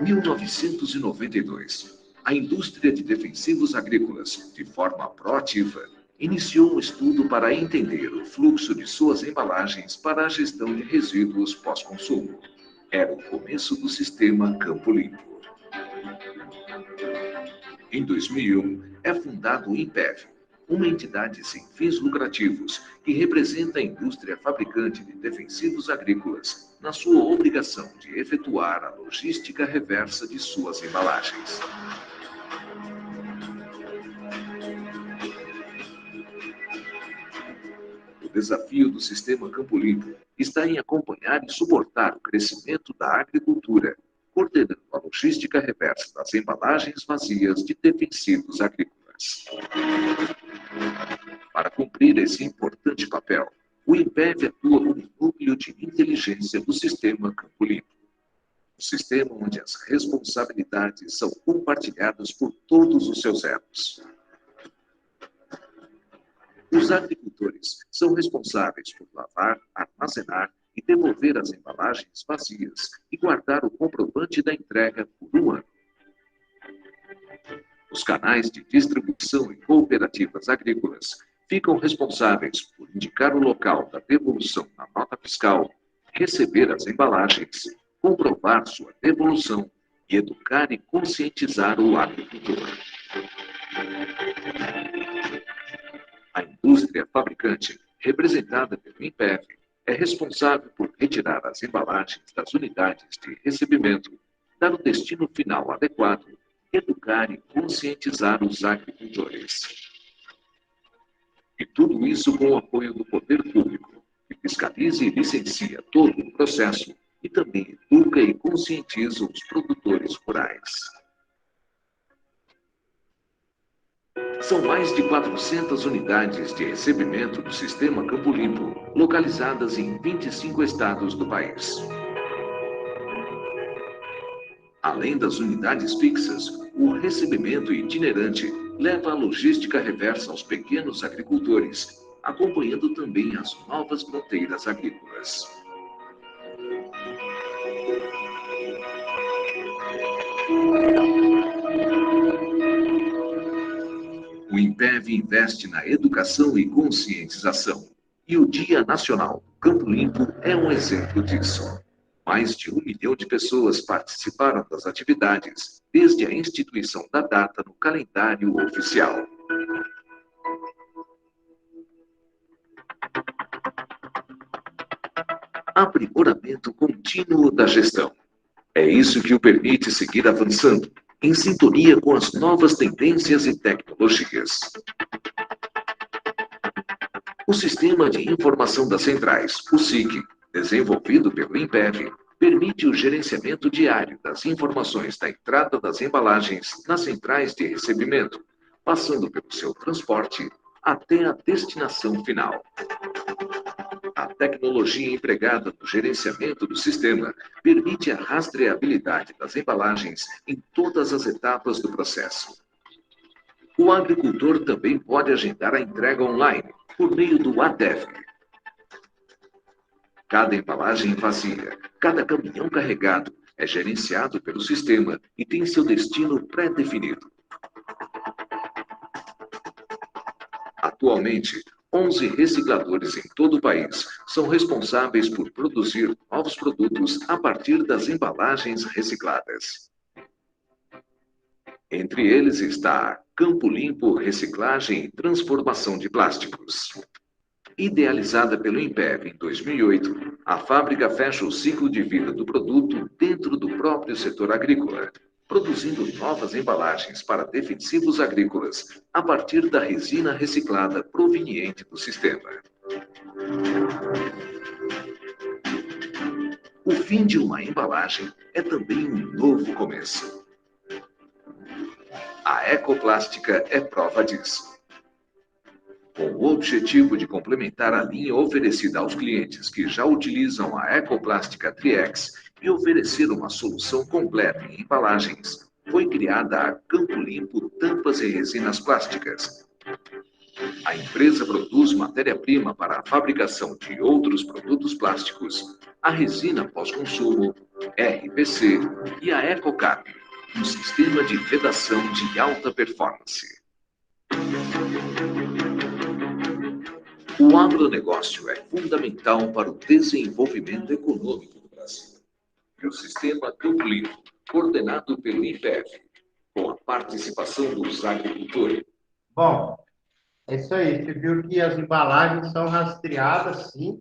1992, a indústria de defensivos agrícolas, de forma proativa, iniciou um estudo para entender o fluxo de suas embalagens para a gestão de resíduos pós-consumo. Era o começo do sistema Campo Limpo. Em 2001, é fundado o INPEV, uma entidade sem fins lucrativos que representa a indústria fabricante de defensivos agrícolas na sua obrigação de efetuar a logística reversa de suas embalagens. O desafio do sistema Campo Limpo está em acompanhar e suportar o crescimento da agricultura, coordenando a logística reversa das embalagens vazias de defensivos agrícolas. Para cumprir esse importante papel, o INPEV atua como núcleo de inteligência do sistema Campo Limpo. Um sistema onde as responsabilidades são compartilhadas por todos os seus elos. Os agricultores são responsáveis por lavar, armazenar e devolver as embalagens vazias e guardar o comprovante da entrega por um ano. Os canais de distribuição e cooperativas agrícolas ficam responsáveis por indicar o local da devolução na nota fiscal, receber as embalagens, comprovar sua devolução e educar e conscientizar o agricultor. A indústria fabricante, representada pelo INPEV, é responsável por retirar as embalagens das unidades de recebimento, dar o destino final adequado, educar e conscientizar os agricultores. E tudo isso com o apoio do poder público, que fiscaliza e licencia todo o processo e também educa e conscientiza os produtores rurais. São mais de 400 unidades de recebimento do sistema Campo Limpo, localizadas em 25 estados do país. Além das unidades fixas, o recebimento itinerante leva a logística reversa aos pequenos agricultores, acompanhando também as novas fronteiras agrícolas. O INPEV investe na educação e conscientização. E o Dia Nacional do Campo Limpo é um exemplo disso. Mais de 1 milhão de pessoas participaram das atividades, desde a instituição da data no calendário oficial. Aprimoramento contínuo da gestão. É isso que o permite seguir avançando, em sintonia com as novas tendências e tecnologias. O Sistema de Informação das Centrais, o SIC, desenvolvido pelo INPEV, permite o gerenciamento diário das informações da entrada das embalagens nas centrais de recebimento, passando pelo seu transporte até a destinação final. A tecnologia empregada no gerenciamento do sistema permite a rastreabilidade das embalagens em todas as etapas do processo. O agricultor também pode agendar a entrega online por meio do ADEV. Cada embalagem vazia, Cada caminhão carregado é gerenciado pelo sistema e tem seu destino pré-definido. Atualmente, 11 recicladores em todo o país são responsáveis por produzir novos produtos a partir das embalagens recicladas. Entre eles está a Campo Limpo Reciclagem e Transformação de Plásticos. Idealizada pelo INPEV em 2008, a fábrica fecha o ciclo de vida do produto dentro do próprio setor agrícola, produzindo novas embalagens para defensivos agrícolas a partir da resina reciclada proveniente do sistema. O fim de uma embalagem é também um novo começo. A Ecoplástica é prova disso. Com o objetivo de complementar a linha oferecida aos clientes que já utilizam a Ecoplástica Triex e oferecer uma solução completa em embalagens, foi criada a Campo Limpo Tampas e Resinas Plásticas. A empresa produz matéria-prima para a fabricação de outros produtos plásticos, a resina pós-consumo, RPC e a EcoCap, um sistema de vedação de alta performance. O agronegócio é fundamental para o desenvolvimento econômico do Brasil. E o sistema Campo Limpo, coordenado pelo INPEV, com a participação dos agricultores. Bom, é isso aí. Você viu que as embalagens são rastreadas, sim.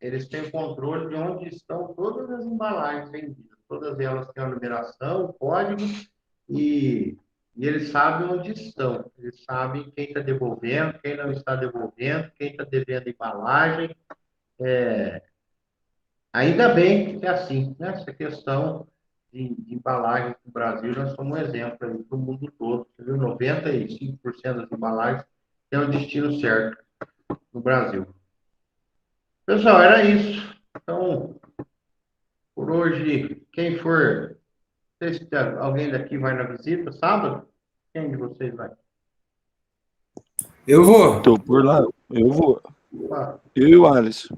Eles têm controle de onde estão todas as embalagens vendidas. Todas elas têm a numeração, código, e eles sabem onde estão. Eles sabem quem está devolvendo, quem não está devolvendo, quem está devendo embalagem. Ainda bem que é assim, né? Essa questão de embalagem no Brasil, nós somos um exemplo para o mundo todo. Você viu, 95% das embalagens têm o destino certo no Brasil. Pessoal, era isso. Então, por hoje, quem for... Não sei se alguém daqui vai na visita sábado? Quem de vocês vai? Eu vou. Tô por lá, eu vou. Ah, Eu e o Alisson.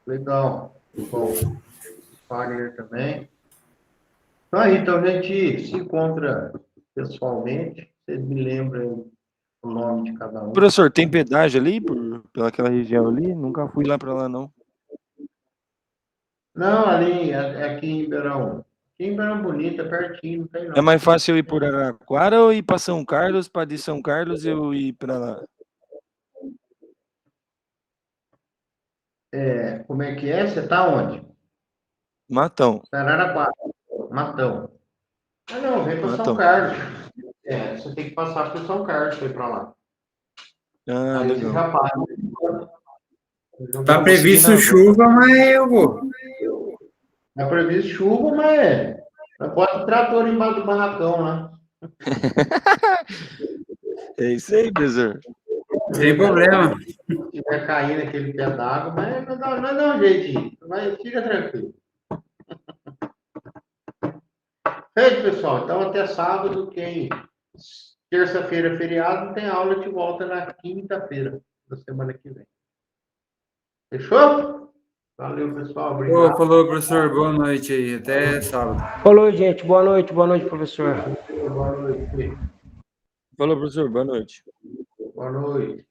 legal. Bom, Wagner também. Então a gente se encontra pessoalmente. Vocês me lembram o nome de cada um. Professor, tem pedágio ali, pelaquela região ali? Nunca fui lá pra lá, não. Não, ali, aqui em Ribeirão. Aqui em Ribeirão Bonito, é pertinho, não tem não. É mais fácil eu ir por Araraquara ou ir pra São Carlos, pra de São Carlos eu ir pra lá? Como é que é? Você tá onde? Matão. Araraquara. Matão. Ah, não, vem para São Matão. Carlos. Você tem que passar por São Carlos para ir para lá. Ah, Aí você legal. já passa. Tá previsto chuva, mas eu vou. Tá previsto chuva, mas bota o trator embaixo do barracão, né? É isso aí, professor. Sem problema. Se tiver caindo aquele pé d'água, mas não dá um jeitinho. Fica tranquilo. Feito, pessoal. Então, até sábado, terça-feira é feriado, tem aula de volta na quinta-feira da semana que vem. Fechou? Valeu, pessoal. Obrigado. Falou, professor. Boa noite aí. Até sábado. Falou, gente. Boa noite, professor. Boa noite. Falou, professor. Boa noite. Boa noite.